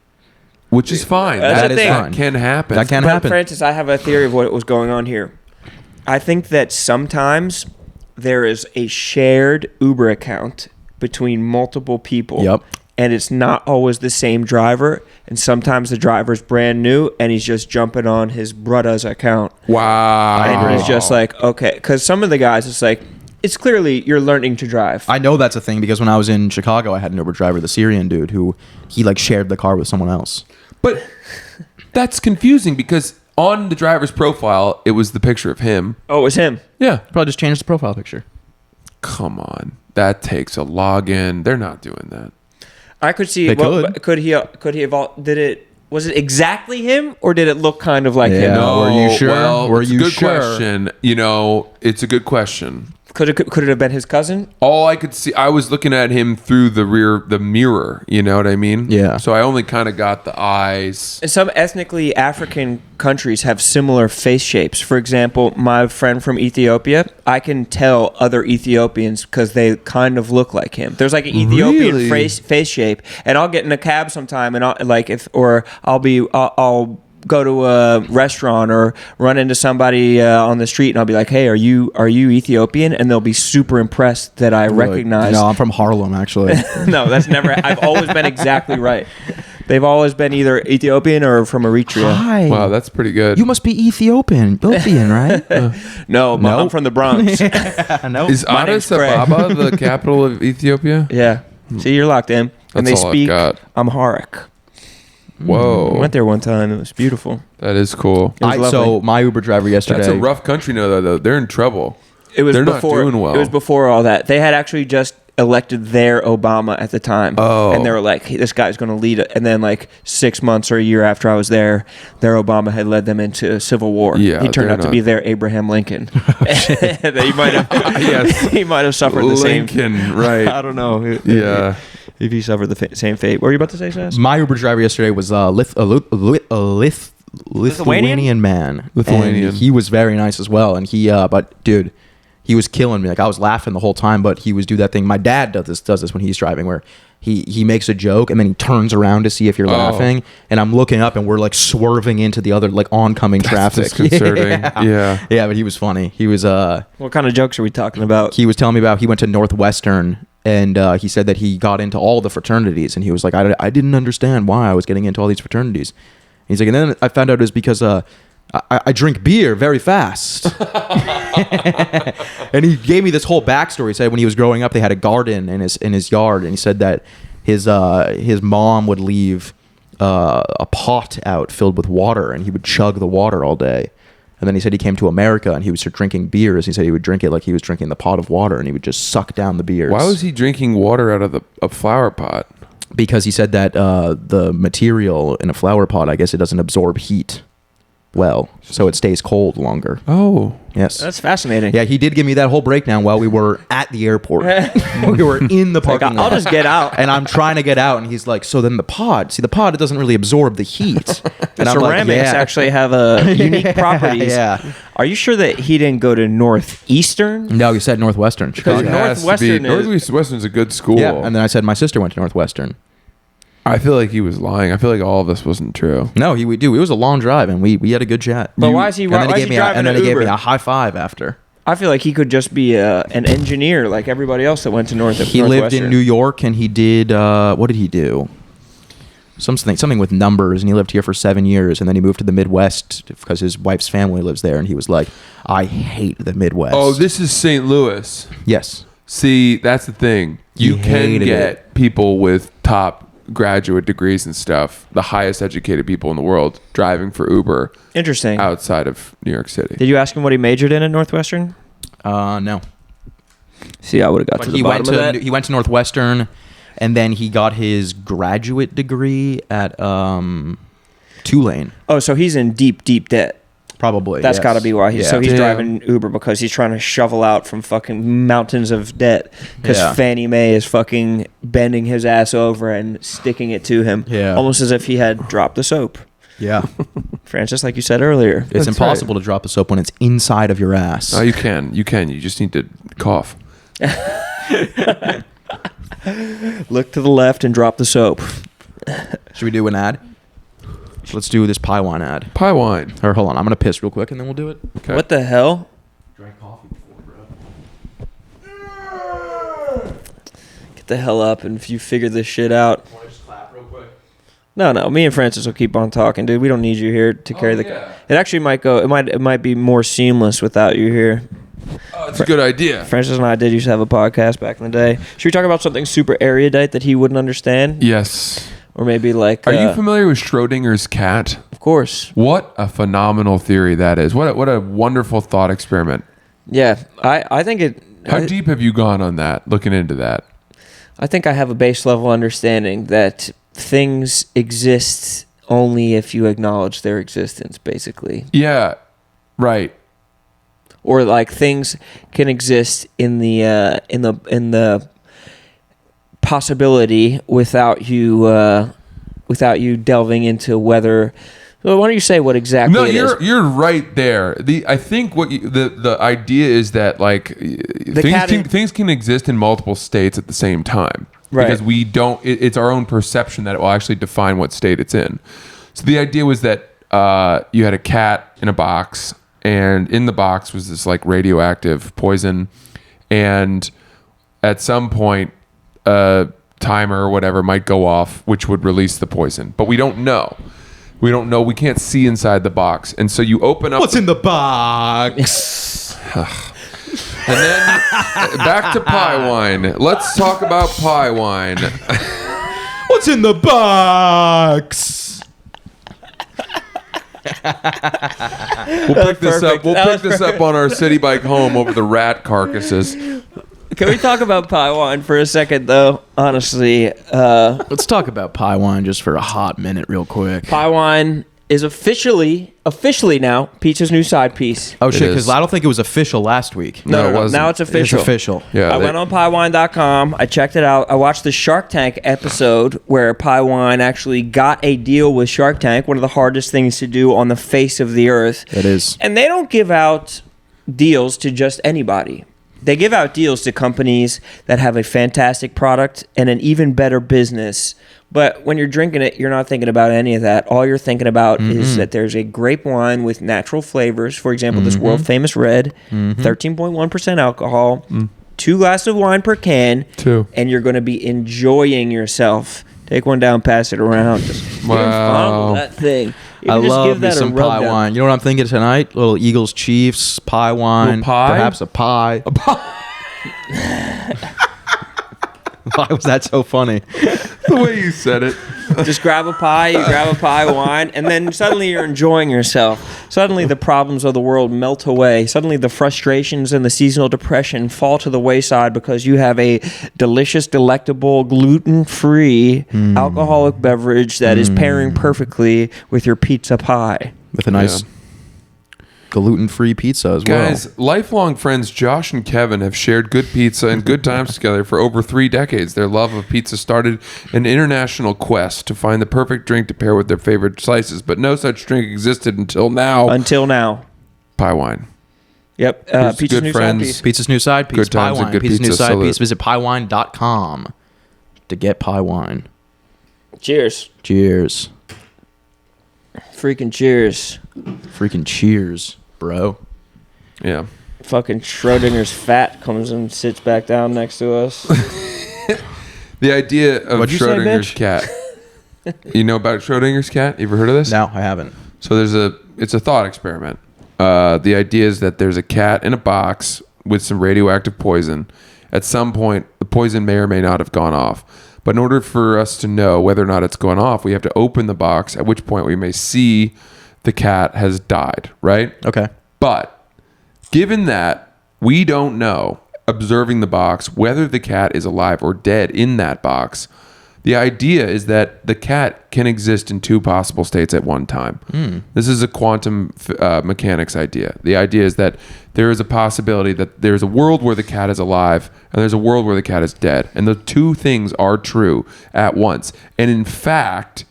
Which is fine. That's That the is thing. fine. Can happen. That can But happen. Francis, I have a theory of what was going on here. I think that sometimes there is a shared Uber account between multiple people. Yep. And it's not always the same driver. And sometimes the driver's brand new and he's just jumping on his brother's account. Wow. And he's just like, okay. Because some of the guys, it's like, it's clearly you're learning to drive. I know that's a thing because when I was in Chicago, I had an Uber driver, the Syrian dude, who he like shared the car with someone else. But that's confusing because on the driver's profile, it was the picture of him. Oh, it was him. Yeah. Probably just changed the profile picture. Come on. That takes a login. They're not doing that. I could see. They Could he have? Did it? Was it exactly him, or did it look kind of like him? No. Were you sure? Well, Were it's you a good sure? question. You know, it's a good question. Could it have been his cousin? All I could see, I was looking at him through the mirror. You know what I mean? Yeah. So I only kind of got the eyes. And some ethnically African countries have similar face shapes. For example, my friend from Ethiopia, I can tell other Ethiopians because they kind of look like him. There's like an Ethiopian Really? face shape, and I'll get in a cab sometime, and I'll go to a restaurant or run into somebody on the street, and I'll be like, "Hey, are you Ethiopian?" And they'll be super impressed that I recognize. No, I'm from Harlem, actually. No, that's never. I've always been exactly right. They've always been either Ethiopian or from Eritrea. Hi. Wow, that's pretty good. You must be Ethiopian, right? No, but I'm from the Bronx. No. Is My name's Addis Craig. Ababa the capital of Ethiopia? Yeah. See, you're locked in. And That's they all I've speak got. Amharic. Whoa. I went there one time. It was beautiful. That is cool. It was lovely. So my Uber driver yesterday. That's a rough country, though. They're in trouble. It was They're not before, doing well. It was before all that. They had actually just elected their Obama at the time. Oh. And they were like, hey, this guy's going to lead it. And then like 6 months or a year after I was there, their Obama had led them into a civil war. Yeah, he turned they're out to not- be their Abraham Lincoln. he might have Yes. he might have suffered the same. Lincoln, right. I don't know. Yeah. If he suffered the same fate. What were you about to say, Saz? My Uber driver yesterday was a Lithuanian man. Lithuanian. And he was very nice as well. And he, but dude, he was killing me. Like I was laughing the whole time, but he was do that thing. My dad does this when he's driving, where he makes a joke and then he turns around to see if you're laughing. And I'm looking up and we're like swerving into the other like oncoming traffic. disconcerting. Yeah. Yeah, but he was funny. He was What kind of jokes are we talking about? he was telling me about he went to Northwestern and he said that he got into all the fraternities and he was like I didn't understand why I was getting into all these fraternities. He's like, and then I found out it was because I drink beer very fast. And he gave me this whole backstory. He said when he was growing up, they had a garden in his yard, and he said that his mom would leave a pot out filled with water, and he would chug the water all day. And then he said he came to America and he would start drinking beers. He said he would drink it like he was drinking the pot of water, and he would just suck down the beers. Why was he drinking water out of a flower pot? Because he said that the material in a flower pot, I guess it doesn't absorb heat well, so it stays cold longer. Oh. Yes. That's fascinating. Yeah, he did give me that whole breakdown while we were at the airport. We were in the parking lot. I'll just get out. And I'm trying to get out, and he's like, so then the pod, it doesn't really absorb the heat. And I'm like, Ceramics actually have a unique properties. Yeah. Are you sure that he didn't go to Northeastern? No, he said Northwestern, Chicago. It has to be. Northwestern is- Northwestern's a good school. Yeah, and then I said my sister went to Northwestern. I feel like he was lying. I feel like all of this wasn't true. No, it was a long drive, and we had a good chat. But why is he? And then Why he is gave he me driving and then an he gave me Uber? a high five after. I feel like he could just be an engineer like everybody else that went to He lived in New York, and he did what did he do? Something with numbers, and he lived here for 7 years, and then he moved to the Midwest because his wife's family lives there, and he was like, I hate the Midwest. Oh, this is St. Louis. Yes. See, that's the thing. You He can hated get people with top graduate degrees and stuff, the highest educated people in the world, driving for Uber Interesting. outside of New York City. Did you ask him what he majored in at Northwestern? No. See, I would have got But to the bottom of that. he went to Northwestern, and then he got his graduate degree at Tulane. Oh, so he's in deep debt. Probably. That's yes. got to be why. Yeah. So he's Damn. driving Uber because he's trying to shovel out from fucking mountains of debt because Yeah. Fannie Mae is fucking bending his ass over and sticking it to him. Yeah. Almost as if he had dropped the soap. Yeah. Francis, like you said earlier. It's That's impossible to drop the soap when it's inside of your ass. Oh, you can. You can. You just need to cough. Look to the left and drop the soap. Should we do an ad? Let's do this pie wine ad. Pie wine. Or hold on, I'm gonna piss real quick and then we'll do it. Okay. What the hell? Drank coffee before, bro. Get the hell up and you figure this shit out. Want to just clap real quick? No. Me and Francis will keep on talking, dude. We don't need you here to carry the. yeah. It actually might go. It might be more seamless without you here. Oh, it's a good idea. Francis and I did used to have a podcast back in the day. Should we talk about something super erudite that he wouldn't understand? Yes. Or maybe like. Are you familiar with Schrodinger's cat? Of course. What a phenomenal theory that is. What a wonderful thought experiment. Yeah, I think it. How deep have you gone on that, looking into that? I think I have a base level understanding that things exist only if you acknowledge their existence, basically. Yeah, right. Or like things can exist in the possibility without you delving into whether. Well, why don't you say what exactly No, it is? you're right there. I think the idea is that like things can exist in multiple states at the same time. Right. Because we don't. It's our own perception that it will actually define what state it's in. So the idea was that you had a cat in a box, and in the box was this like radioactive poison, and at some point a timer or whatever might go off, which would release the poison. But we don't know. We don't know. We can't see inside the box. And so you open up. What's in the box? And then back to pie wine. Let's talk about pie wine. What's in the box? We'll pick this up. We'll pick this up on our city bike home over the rat carcasses. Can we talk about pie wine for a second, though? Honestly, Let's talk about pie wine just for a hot minute, real quick. pie wine is officially now Pizza's new side piece. Oh shit! is. Because I don't think it was official last week. No, it wasn't. Now it's official. It's official. Yeah, I went on piewine.com. I checked it out. I watched the Shark Tank episode where Pie Wine actually got a deal with Shark Tank, one of the hardest things to do on the face of the earth. It is. And they don't give out deals to just anybody. They give out deals to companies that have a fantastic product and an even better business. But when you're drinking it, you're not thinking about any of that. All you're thinking about is that there's a grape wine with natural flavors. For example, this world famous red, 13.1% alcohol, 2 glasses of wine per can, 2. and you're going to be enjoying yourself. Take one down, pass it around. Just fondle that thing. You I can just love give me that a some rub pie down. wine. You know what I'm thinking tonight? Little Eagles Chiefs pie wine. Little pie? Perhaps a pie. Why was that so funny? The way you said it. Just grab a pie, you grab a pie wine, and then suddenly you're enjoying yourself. Suddenly the problems of the world melt away. Suddenly the frustrations and the seasonal depression fall to the wayside because you have a delicious, delectable, gluten-free alcoholic beverage that is pairing perfectly with your pizza pie. With a nice gluten-free pizza as well. Guys, lifelong friends Josh and Kevin have shared good pizza and good times together for over 3 decades. Their love of pizza started an international quest to find the perfect drink to pair with their favorite slices, but no such drink existed until now. Pie wine. Yep. Here's Pizza's good new friends. side piece. Pizza's new side piece. Good Pie times and wine. good Pizza's new pizza. side Salute. piece. Visit piewine.com to get pie wine. Cheers. Cheers. Freaking cheers. Freaking cheers, bro. Yeah. Fucking Schrodinger's fat comes and sits back down next to us. The idea of What'd you say, Schrodinger's bitch? cat. You know about Schrodinger's cat? You ever heard of this? No, I haven't. So it's a thought experiment. The idea is that there's a cat in a box with some radioactive poison. At some point, the poison may or may not have gone off. But in order for us to know whether or not it's gone off, we have to open the box, at which point we may see the cat has died, right? Okay. But given that we don't know, observing the box, whether the cat is alive or dead in that box, the idea is that the cat can exist in 2 possible states at one time. This is a quantum mechanics idea. The idea is that there is a possibility that there's a world where the cat is alive and there's a world where the cat is dead. And the 2 things are true at once. And in fact,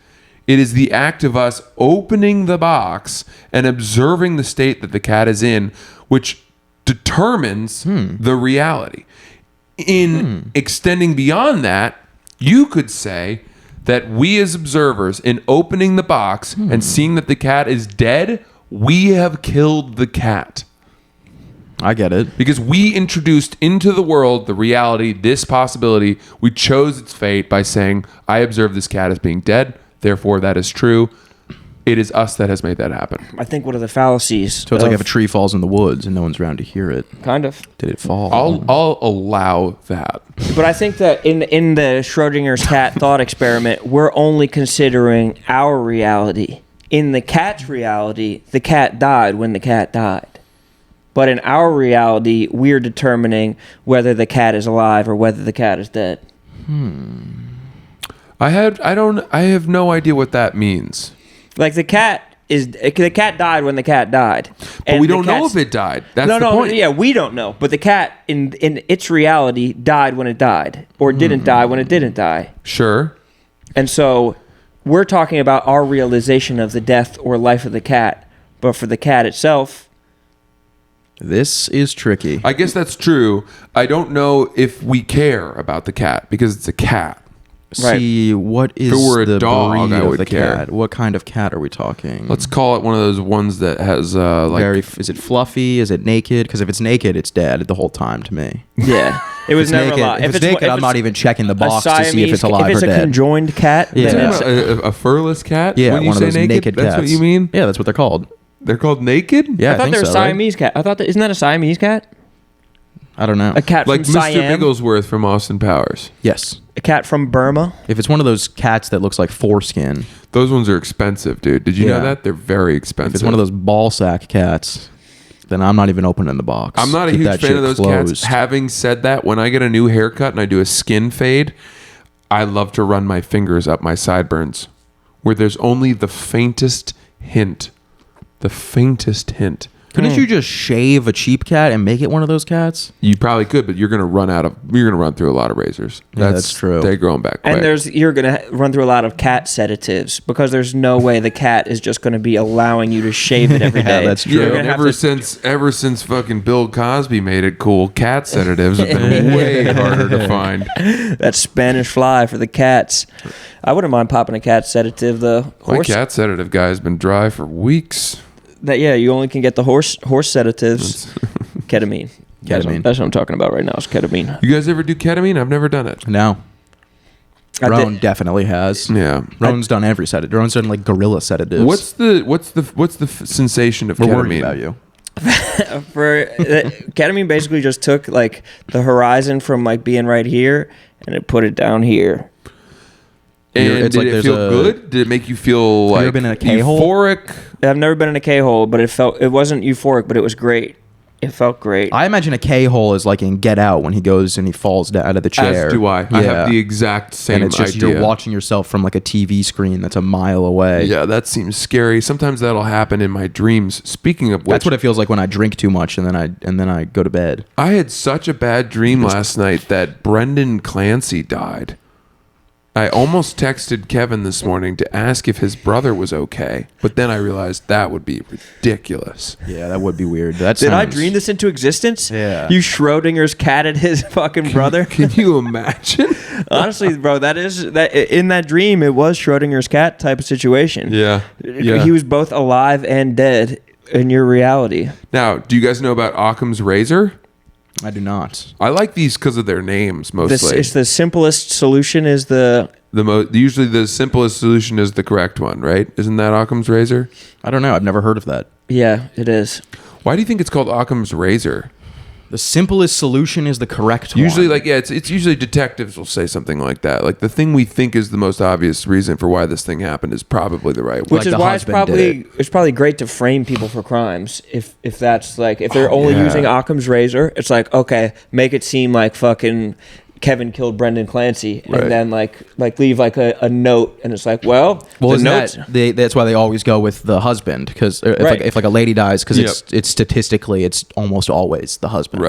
it is the act of us opening the box and observing the state that the cat is in, which determines the reality. In extending beyond that, you could say that we as observers, in opening the box and seeing that the cat is dead, we have killed the cat. I get it. Because we introduced into the world the reality, this possibility. We chose its fate by saying, I observe this cat as being dead, therefore that is true. It is us that has made that happen. I think one of the fallacies. So it's like if a tree falls in the woods and no one's around to hear it. Kind of. Did it fall? I'll allow that. But I think that in the Schrodinger's cat thought experiment, we're only considering our reality. In the cat's reality, the cat died when the cat died. But in our reality, we're determining whether the cat is alive or whether the cat is dead. I have no idea what that means. Like the cat died when the cat died. But we don't know if it died. That's the point. Yeah, we don't know. But the cat in its reality died when it died, or didn't die when it didn't die. Sure. And so we're talking about our realization of the death or life of the cat. But for the cat itself, This is tricky. I guess that's true. I don't know if we care about the cat because it's a cat. See, what is If it were a the dog, breed I of would the care. cat? What kind of cat are we talking? Let's call it one of those ones that has Is it fluffy? Is it naked? Because if it's naked, it's dead the whole time to me. yeah, it was If it's never naked, alive. If it's naked, I'm not even checking the box to see if it's If alive it's or a dead. conjoined cat, Yeah. then Is it's, that a furless cat. Yeah, when you one say of those naked that's cats. what you mean. Yeah, that's what they're called. They're called naked. Yeah, I thought think they were so, right? Siamese cat. I thought that isn't that a Siamese cat? I don't know. A cat Like from Mr. Siam, Bigglesworth from Austin Powers. Yes. a cat from Burma. If it's one of those cats that looks like foreskin, Those ones are expensive, dude. Did you Yeah. know that? They're very expensive. if it's one of those ball sack cats, then I'm not even opening the box. I'm not a Keep huge that fan shit of those closed. cats. Having said that, when I get a new haircut and I do a skin fade, I love to run my fingers up my sideburns where there's only the faintest hint. The faintest hint. Couldn't you just shave a cheap cat and make it one of those cats? You probably could, but you're gonna run through a lot of razors. Yeah, that's true. They're growing back quick. And you're going to run through a lot of cat sedatives because there's no way the cat is just going to be allowing you to shave it every Yeah, day. that's true. Yeah, You're and gonna have to- ever since fucking Bill Cosby made it cool, cat sedatives have been way harder to find. that Spanish fly for the cats. I wouldn't mind popping a cat sedative. The My horse cat sedative guy has been dry for weeks. you only can get the horse sedatives. Ketamine. Ketamine. That's what I'm talking about right now. Is ketamine. You guys ever do ketamine? I've never done it. No. I did- Roan definitely has. Yeah. Roan's done every sedative. Roan's done like gorilla sedatives. What's the sensation of We're ketamine? worried about you. Ketamine basically just took like the horizon from like being right here and it put it down here. And It's did like it there's feel a- good? Did it make you feel you like ever been in a K-hole? euphoric? I've never been in a K-hole, but it wasn't euphoric, but it was great. It felt great. I imagine a K-hole is like in Get Out when he goes and he falls out of the chair. As do I. I have the exact same And it's just idea. you're watching yourself from like a TV screen that's a mile away. Yeah, that seems scary. Sometimes that'll happen in my dreams. Speaking of which, That's what it feels like when I drink too much and then I go to bed. I had such a bad dream last night that Brendan Clancy died. I almost texted Kevin this morning to ask if his brother was okay, but then I realized that would be ridiculous. Yeah, that would be weird. That Did I sounds- dream this into existence? Yeah. You Schrodinger's catted his fucking brother. Can you imagine? Honestly, bro, that in that dream it was Schrodinger's cat type of situation. Yeah. He was both alive and dead in your reality. Now, do you guys know about Occam's razor? I do not. I like these because of their names mostly. It's the simplest solution is Usually the simplest solution is the correct one, right? Isn't that Occam's razor? I don't know. I've never heard of that. yeah, it is. Why do you think it's called Occam's razor? The simplest solution is the correct Usually, one. it's usually detectives will say something like that. Like the thing we think is the most obvious reason for why this thing happened is probably the right one. Which Like is the why it's husband did probably great to frame people for crimes. If that's like if they're only yeah. using Occam's razor, it's like okay, make it seem like fucking Kevin killed Brendan Clancy, Right. and then like leave like a note, and it's like well the isn't notes. that's why they always go with the husband because Right. if a lady dies because Yep. it's statistically it's almost always the husband.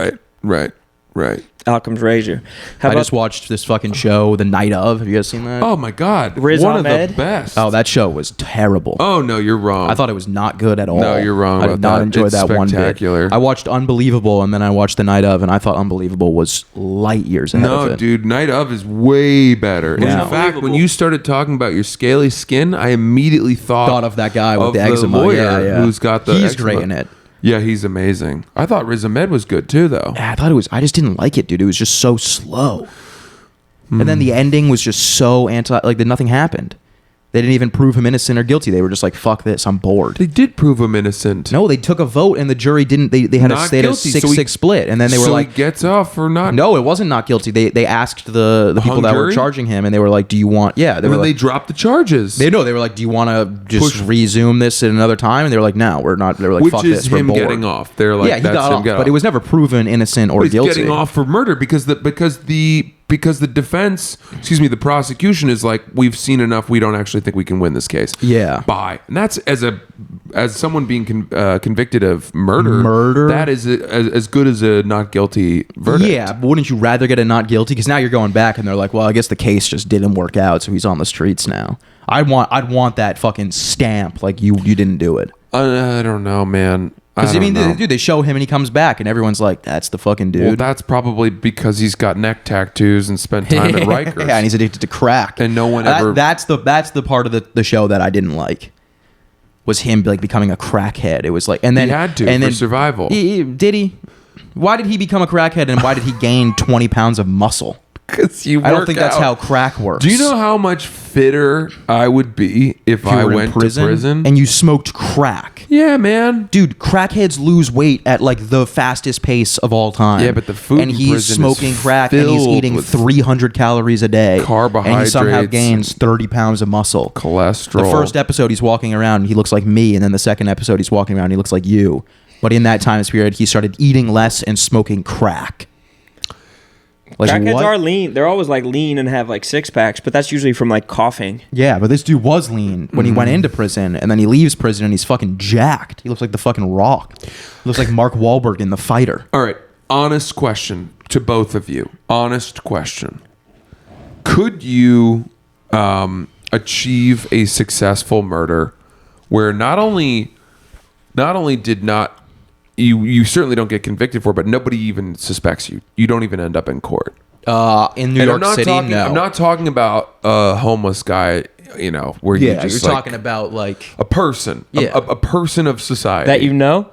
Right. Occam's razor. How I about just watched this fucking show, The Night of. Have you guys seen that? Oh my God, Riz one of Ahmed? the best. Oh, that show was terrible. Oh no, you're wrong. I thought it was not good at all. No, you're wrong I about did not that. enjoy It's that one bit. spectacular. I watched Unbelievable and then I watched The Night of, and I thought Unbelievable was light years ahead of No, it. dude, Night of is way better. Yeah. In fact, when Unbelievable. you started talking about your scaly skin, I immediately thought Thought of that guy with of the eczema. lawyer Yeah. who's got the He's eczema. great in it. Yeah, he's amazing. I thought Riz Ahmed was good too, though. I thought it was. I just didn't like it, dude. It was just so slow. And then the ending was just so like nothing happened. They didn't even prove him innocent or guilty. They were just like, "Fuck this, I'm bored." They did prove him innocent. No, they took a vote and the jury didn't. They had Not they had a guilty, so 6-6 split, and then they were so like, he gets off or not? "No, it wasn't not guilty." They asked the people Hung that were jury? charging him, and they were like, "Do you want?" Yeah, they And were then like, they dropped the charges. they were like, "Do you want to just Push- resume this at another time?" And they were like, "No, we're not." They were like, Which "Fuck is this, we're him bored." getting off. They're like, yeah, he that's got him off, getting but off. it was never proven innocent or He's guilty. getting off for murder because the defense, the prosecution is like, we've seen enough. We don't actually think we can win this case. Yeah. Bye. And that's as someone being convicted of murder. That is as good as a not guilty verdict. Yeah, but wouldn't you rather get a not guilty? Because now you're going back and they're like, well, I guess the case just didn't work out, so he's on the streets now. I'd want that fucking stamp, like you didn't do it. I don't know, man. Because know. dude, they show him and he comes back and everyone's like, that's the fucking dude. Well, that's probably because he's got neck tattoos and spent time at Rikers. Yeah, and he's addicted to crack. And no one ever. That's the part of the show that I didn't like. Was him like becoming a crackhead? It was like, and then He had to and for then, survival. Did he? Why did he become a crackhead and why did he gain 20 pounds of muscle? Because you I don't think that's how crack works. Do you know how much fitter I would be if you I were in went to prison? and you smoked crack? Yeah, man. Dude, crackheads lose weight at like the fastest pace of all time. Yeah, but the food and in he's prison smoking is crack and he's filled eating with 300 calories a day. And he somehow carbohydrates gains 30 pounds of muscle. Cholesterol. The first episode he's walking around and he looks like me, and then the second episode he's walking around and he looks like you. But in that time period, he started eating less and smoking crack. Like, Crackheads what? are lean. They're always like lean and have like 6-packs, but that's usually from like coughing. Yeah, but this dude was lean when he went into prison, and then he leaves prison and he's fucking jacked. He looks like the fucking Rock. He looks like Mark Wahlberg in The Fighter. All right. Honest question to both of you. Honest question. Could you achieve a successful murder where not only did not you certainly don't get convicted for, but nobody even suspects you. You don't even end up in court. In New York City, no. I'm not talking about a homeless guy, where you Yeah, just you're like talking about like a person, Yeah. a person of society. That you know?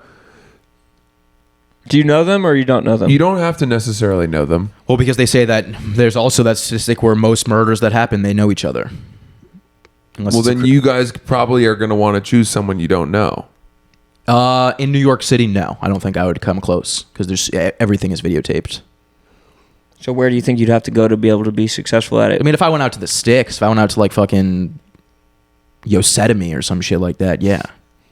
Do you know them or you don't know them? You don't have to necessarily know them. well, because they say that there's also that statistic where most murders that happen they know each other. Unless Well, it's a then you guys probably are going to want to choose someone you don't know. in New York City, no, I don't think I would come close because there's everything is videotaped. So where do you think you'd have to go to be able to be successful at it? I mean, if I went out to the sticks, if I went out to like fucking Yosemite or some shit like that, yeah,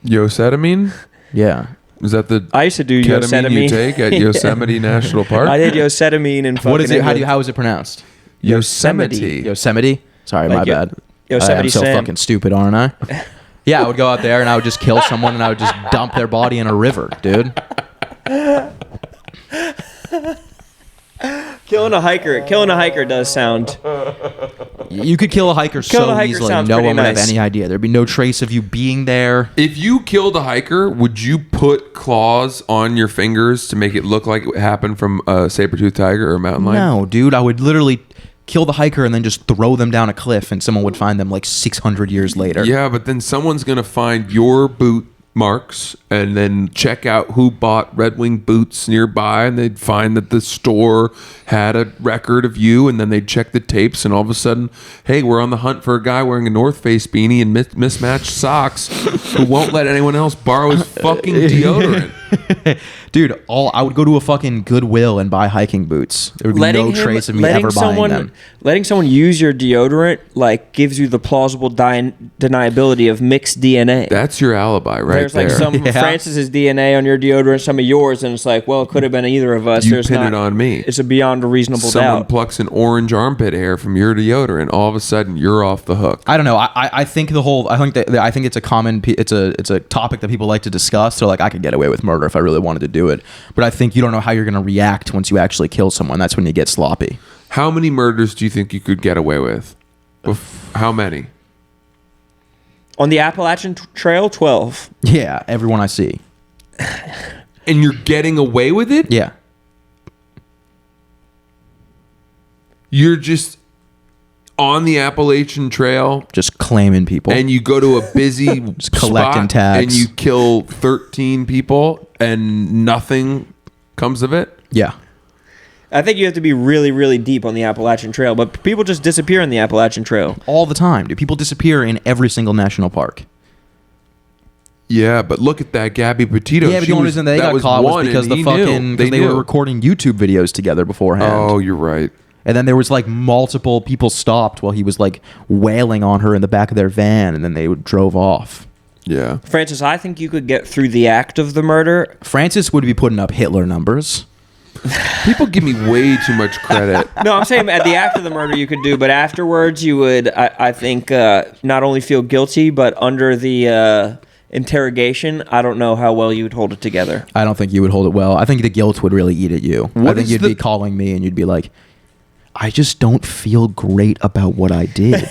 Yosemite? yeah. Is that the I used to do ketamine Yosemite. you take at Yosemite National Park? I did Yosemite in fucking What is it? England. How is it pronounced? Yosemite. Yosemite. Sorry, Like my bad. Yosemite I'm so Sam. fucking stupid, aren't I? Yeah, I would go out there and I would just kill someone and I would just dump their body in a river, dude. Killing a hiker does sound. You could kill a hiker Killing so a hiker easily, sounds no pretty one would have nice. any idea. There'd be no trace of you being there. If you killed a hiker, would you put claws on your fingers to make it look like it happened from a saber-toothed tiger or a mountain lion? No, dude, I would literally kill the hiker and then just throw them down a cliff and someone would find them like 600 years later. Yeah, but then someone's going to find your boot marks and then check out who bought Red Wing boots nearby, and they'd find that the store had a record of you, and then they'd check the tapes, and all of a sudden, hey, we're on the hunt for a guy wearing a North Face beanie and mismatched socks who won't let anyone else borrow his fucking deodorant. Dude, I would go to a fucking Goodwill and buy hiking boots. There would be no trace of me ever buying them. Letting someone use your deodorant like gives you the plausible deniability of mixed DNA. That's your alibi right There's there. like some Yeah. Francis's DNA on your deodorant, some of yours, and it's like, well, it could have been either of us. You There's pin not, it on me. It's a beyond a reasonable Someone doubt. plucks an orange armpit hair from your deodorant. All of a sudden, you're off the hook. I don't know. I think I think it's a common it's a topic that people like to discuss. So like I could get away with murder if I really wanted to do it, but I think you don't know how you're going to react once you actually kill someone. That's when you get sloppy. How many murders do you think you could get away with? How many? On the Appalachian Trail, 12. Yeah, everyone I see. And you're getting away with it? Yeah. You're just on the Appalachian Trail Just claiming people. and you go to a busy Just collecting spot tags. and you kill 13 people and nothing comes of it? Yeah. I think you have to be really, really deep on the Appalachian Trail, but people just disappear on the Appalachian Trail. All the time. Dude, people disappear in every single national park. Yeah, but look at that Gabby Petito. Yeah, but She the only was- reason they that got caught was one, because and the he fucking knew. because they knew. were recording YouTube videos together beforehand. Oh, you're right. And then there was like multiple people stopped while he was like wailing on her in the back of their van, and then they drove off. Yeah. Francis, I think you could get through the act of the murder. Francis would be putting up Hitler numbers. People give me way too much credit. No, I'm saying at the act of the murder you could do, but afterwards you would, I think, not only feel guilty, but under the interrogation, I don't know how well you would hold it together. I don't think you would hold it well. I think the guilt would really eat at you. I What think is you'd the- be calling me and you'd be like, I just don't feel great about what I did.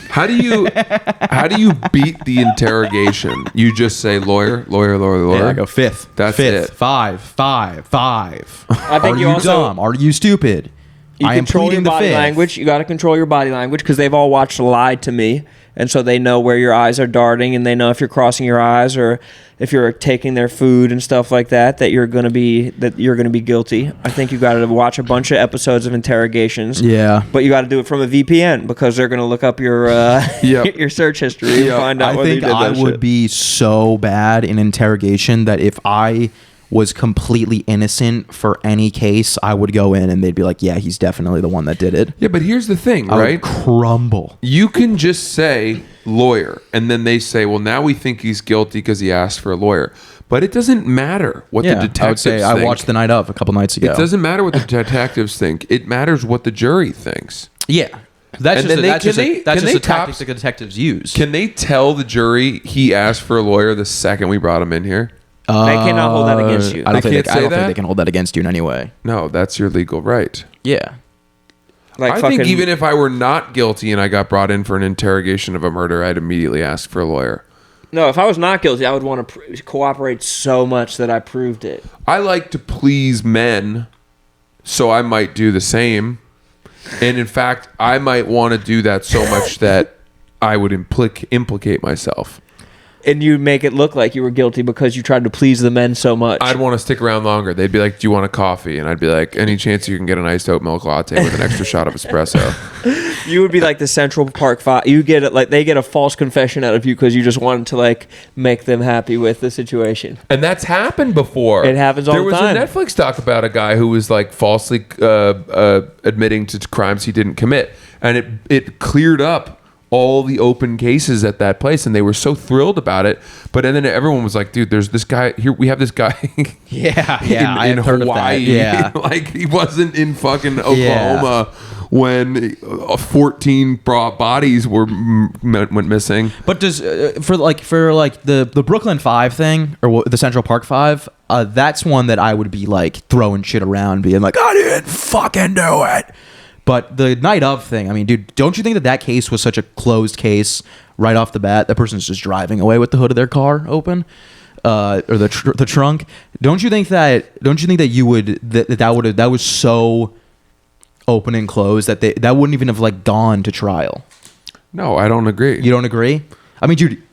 How do you beat the interrogation? You just say lawyer. Yeah, I go fifth. That's fifth. it. Five. I think Are you you also- dumb? Are you stupid? You I am control your pleading the body fifth. language. You got to control your body language because they've all watched Lie to Me, and so they know where your eyes are darting, and they know if you're crossing your eyes or if you're taking their food and stuff like that. That you're gonna be guilty. I think you got to watch a bunch of episodes of interrogations. Yeah. But you got to do it from a VPN because they're gonna look up your Yep. your search history and find out I whether you think did I that would shit. be so bad in interrogation that if I was completely innocent for any case, I would go in and they'd be like, yeah, he's definitely the one that did it. Yeah, but here's the thing, I would right? crumble. You can just say lawyer, and then they say, well, now we think he's guilty because he asked for a lawyer. But it doesn't matter what the detectives I would say think. I watched The Night Of a couple nights ago. It doesn't matter what the detectives think. It matters what the jury thinks. Yeah. That's And just, then a, they- that's can just, they- a, that's can just they a tactic cops- the detectives use. Can they tell the jury he asked for a lawyer the second we brought him in here? They cannot hold that against you. I don't, They think, can't I don't say think that? they can hold that against you in any way. No, that's your legal right. Yeah. Like I fucking, think even if I were not guilty and I got brought in for an interrogation of a murder, I'd immediately ask for a lawyer. no, if I was not guilty, I would want to cooperate so much that I proved it. I like to please men, so I might do the same. And in fact, I might want to do that so much that I would implicate myself. And you make it look like you were guilty because you tried to please the men so much. I'd want to stick around longer. They'd be like, "Do you want a coffee?" And I'd be like, "Any chance you can get an iced oat milk latte with an extra shot of espresso?" You would be like the Central Park Five. You get it, like they get a false confession out of you because you just wanted to like make them happy with the situation. And that's happened before. It happens all there the time. There was a Netflix doc about a guy who was like falsely admitting to crimes he didn't commit, and it cleared up all the open cases at that place, and they were so thrilled about it. But and then everyone was like, "Dude, there's this guy here. We have this guy." Yeah. in I've heard of that. Hawaii. Yeah. Like he wasn't in fucking Oklahoma when 14 bodies went missing. But does for the Brooklyn Five thing or the Central Park Five, that's one that I would be like throwing shit around, being like, I didn't fucking do it. But the Night Of thing, I mean, dude, don't you think that case was such a closed case right off the bat? That person's just driving away with the hood of their car open, or the trunk. Don't you think that you would that was so open and closed that that wouldn't even have like gone to trial? No, I don't agree. You don't agree? I mean, dude.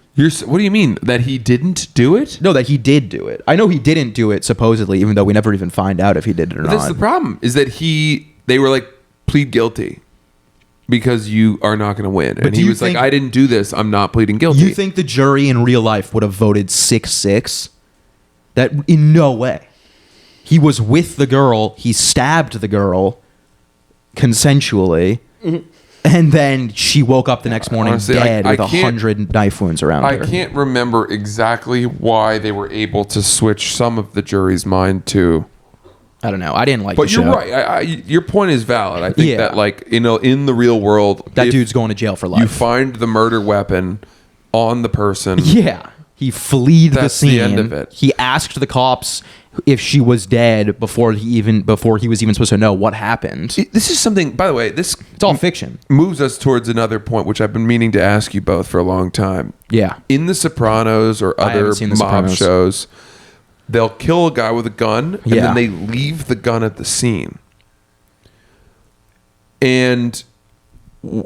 What do you mean? That he didn't do it? No, that he did do it. I know he didn't do it, supposedly, even though we never even find out if he did it or But not. that's the problem, is that they were like, plead guilty because you are not going to win. And do he you was like, think- I didn't do this. I'm not pleading guilty. You think the jury in real life would have voted 6-6? That in no way. He was with the girl. He stabbed the girl consensually. And then she woke up the next morning Honestly, dead I with can't- 100 knife wounds around I her. can't remember exactly why they were able to switch some of the jury's mind to. I don't know. I didn't like But the you're show. right. Your point is valid. I think Yeah. that, like, in the real world, That if dude's going to jail for life. you find the murder weapon on the person. Yeah. He fled the That's scene. the end of it. He asked the cops if she was dead before he was even supposed to know what happened. This is something, by the way, this It's all fiction. moves us towards another point, which I've been meaning to ask you both for a long time. Yeah. In The Sopranos or I haven't other seen mob The Sopranos. shows, they'll kill a guy with a gun and Yeah. then they leave the gun at the scene. And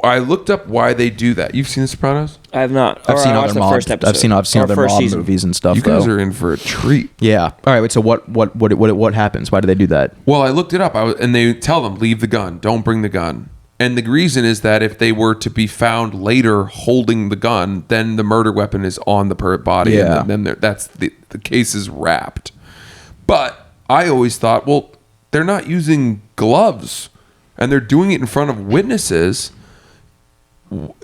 I looked up why they do that. You've seen The Sopranos? I have not. I've Or seen I other watched the mob. first episode. I've seen Or other first mob season. movies and stuff. You guys though. are in for a treat. Yeah. All right. Wait. So what happens? Why do they do that? Well, I looked it up, and they tell them, leave the gun, don't bring the gun. And the reason is that if they were to be found later holding the gun, then the murder weapon is on the body, Yeah. and then that's the case is wrapped. But I always thought, well, they're not using gloves, and they're doing it in front of witnesses.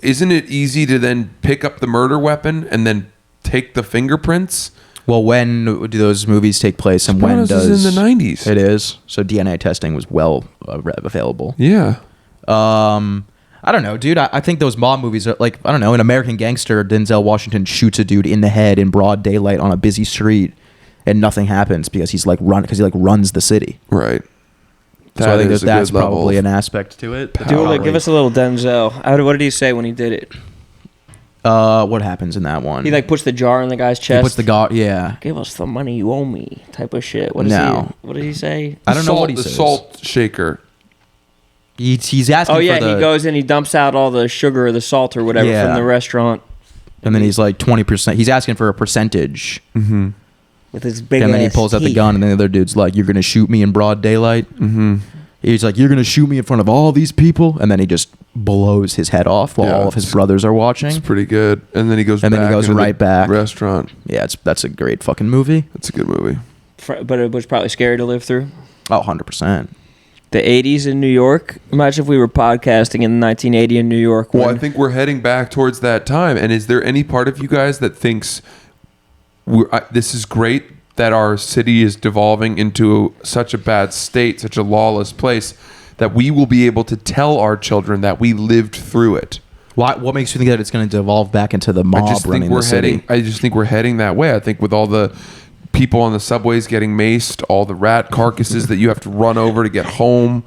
Isn't it easy to then pick up the murder weapon and then take the fingerprints? Well, when do those movies take place, and when Sopranos does is in the 90s? It is. So DNA testing was well available. Yeah. I don't know, dude. I think those mob movies are like, I don't know, an American Gangster, Denzel Washington shoots a dude in the head in broad daylight on a busy street, and nothing happens because he runs the city. Right. So I think is a that's good level probably of an aspect to it. Dude, give us a little Denzel. What did he say when he did it? What happens in that one? He like puts the jar in the guy's chest. He puts the yeah. Give us the money you owe me, type of shit. What did he say? I don't know what he the says. salt shaker. He's asking. Oh yeah, for he goes and he dumps out all the sugar or the salt or whatever Yeah. from the restaurant. And then he's like 20%. He's asking for a percentage. Mm-hmm. With his big And then he ass pulls out the teeth. gun, and then the other dude's like, "You're gonna shoot me in broad daylight." Mm-hmm. He's like, "You're gonna shoot me in front of all these people," and then he just blows his head off while Yeah, all of his brothers are watching. It's pretty good. And then he goes And then he back goes into right the back. restaurant. Yeah, that's a great fucking movie. It's a good movie. But it was probably scary to live through. Oh, 100%. The 80s in New York. Imagine if we were podcasting in 1980 in New York. Well, when- I think we're heading back towards that time. And is there any part of you guys that thinks this is great that our city is devolving into such a bad state, such a lawless place, that we will be able to tell our children that we lived through it? What makes you think that it's going to devolve back into the mob running the city? I just think we're heading that way. I think with all the people on the subways getting maced, all the rat carcasses that you have to run over to get home,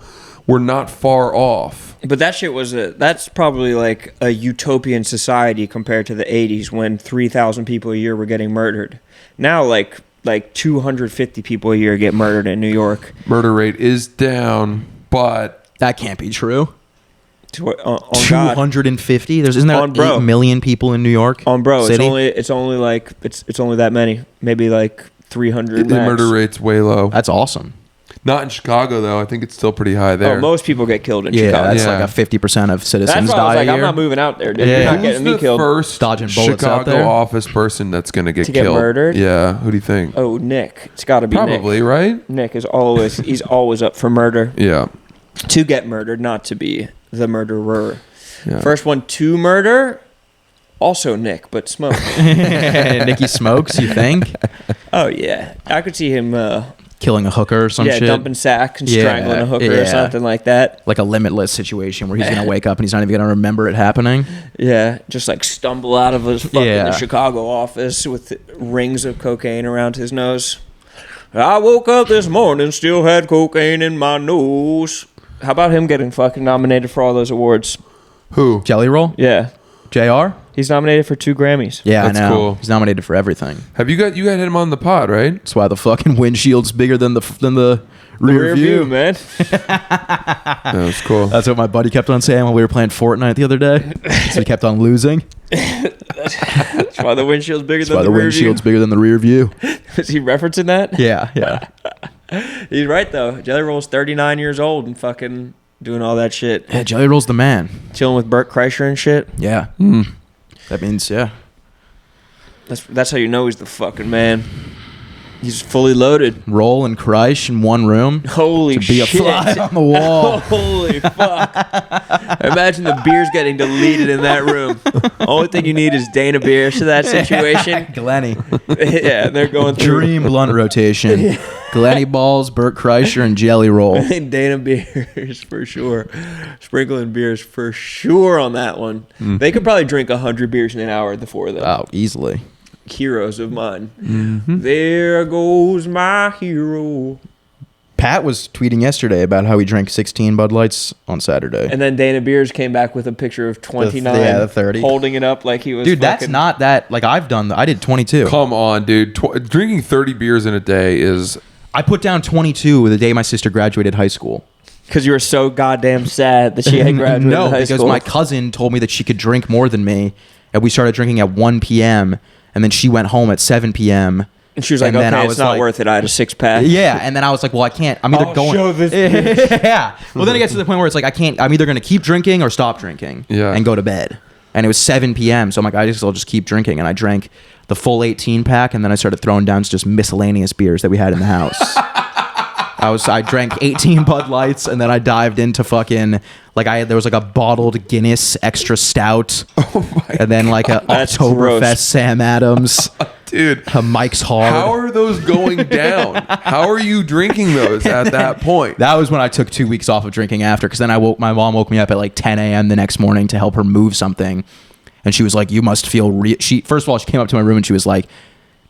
we're not far off. But that shit that's probably like a utopian society compared to the 80s when 3,000 people a year were getting murdered. Now like 250 people a year get murdered in New York. Murder rate is down, but That can't be true. On God. 250? Isn't there On bro. 8 million people in New York? On bro, City? it's only that many. Maybe like 300 the max. murder rate's way low. That's awesome. Not in Chicago, though. I think it's still pretty high there. Oh, most people get killed in Yeah, Chicago. that's Yeah. like a 50% of That's citizens why I was die like, a I'm year. not moving out there, dude. Yeah. You're not Who's getting me the killed. first Dodging bullets out Chicago there? office person that's going to get get killed? murdered? Yeah. Who do you think? Oh, Nick. It's got to be Probably, Nick. right? Nick is he's always up for murder. Yeah. To get murdered, not to be the murderer. Yeah. First one to murder, also Nick, but smoke. Nicky Smokes, you think? Oh, yeah. I could see him, Killing a hooker or some shit? dumping sack and Yeah, strangling a hooker or yeah. something like that. Like a Limitless situation where he's going to wake up and he's not even going to remember it happening. Yeah, just like stumble out of his fucking Yeah. Chicago office with rings of cocaine around his nose. I woke up this morning, still had cocaine in my nose. How about him getting fucking nominated for all those awards? Who? Jelly Roll? Yeah. JR? He's nominated for 2 Grammys. Yeah, That's I know. cool. He's nominated for everything. Have you got him on the pod, right? That's why the fucking windshield's bigger than the rear view. man. That's cool. That's what my buddy kept on saying when we were playing Fortnite the other day. So he kept on losing. That's why the windshield's bigger That's than why the the rear windshield's view. bigger than the rear view. Is he referencing that? Yeah, yeah. He's right, though. Jelly Roll's 39 years old and fucking doing all that shit. Yeah, Jelly Roll's the man. Chilling with Burt Kreischer and shit. Yeah. That means, yeah. That's how you know he's the fucking man. He's fully loaded. Roll and Kreischer in one room. Holy To be a shit. fly on the wall. Holy fuck. Imagine the beers getting deleted in that room. Only thing you need is Dana Beers to that situation. Glenny. Yeah, they're going through Dream blunt rotation. Glenny Balls, Burt Kreischer, and Jelly Roll. Dana Beers for sure. Sprinkling beers for sure on that one. They could probably drink 100 beers in an hour, the four of them. Oh, easily. Heroes of mine. There goes my hero. Pat was tweeting yesterday about how he drank 16 Bud Lights on Saturday. And then Dana Beers came back with a picture of 29. Yeah, the 30. Holding it up like he was Dude, that's fucking- not that. Like, I did 22. Come on, dude. Drinking 30 beers in a day is... I put down 22 the day my sister graduated high school. Because you were so goddamn sad that she had graduated No, high because school. my cousin told me that she could drink more than me, and we started drinking at 1 p.m. and then she went home at 7 p.m. And she was like, and then okay, I it's was not like- worth it. I had a 6-pack. Yeah, and then I was like, well, I can't. I'm either I'll going. show this Yeah. Well, then it gets to the point where it's like I can't. I'm either going to keep drinking or stop drinking. Yeah. And go to bed. And it was 7 p.m. So I'm like, I'll just keep drinking. And I drank the full 18-pack, and then I started throwing down just miscellaneous beers that we had in the house. I drank 18 Bud Lights, and then I dived into fucking there was like a bottled Guinness extra stout, and then like a That's Oktoberfest gross. Sam Adams, Dude, a Mike's Hard. how are those going down? How are you drinking those at that point? That was when I took 2 weeks off of drinking after, because then my mom woke me up at like 10 a.m. the next morning to help her move something, and she was like, "You must feel." First of all, she came up to my room and she was like,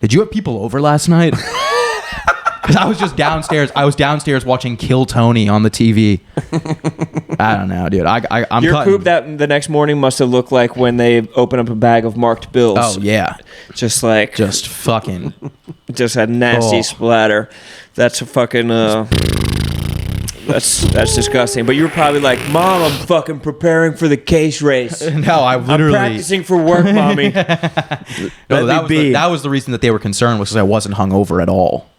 "Did you have people over last night?" Because I was just downstairs. I was downstairs watching Kill Tony on the TV. I don't know, dude. I'm Your cutting. poop that the next morning must have looked like when they open up a bag of marked bills. Oh yeah, Just like, just fucking. just a nasty Oh. splatter. That's a fucking, that's disgusting. But you were probably like, Mom, I'm fucking preparing for the case race. No, I I'm literally. practicing for work, Mommy. No, Let me be. that was the reason that they were concerned, was because I wasn't hungover at all.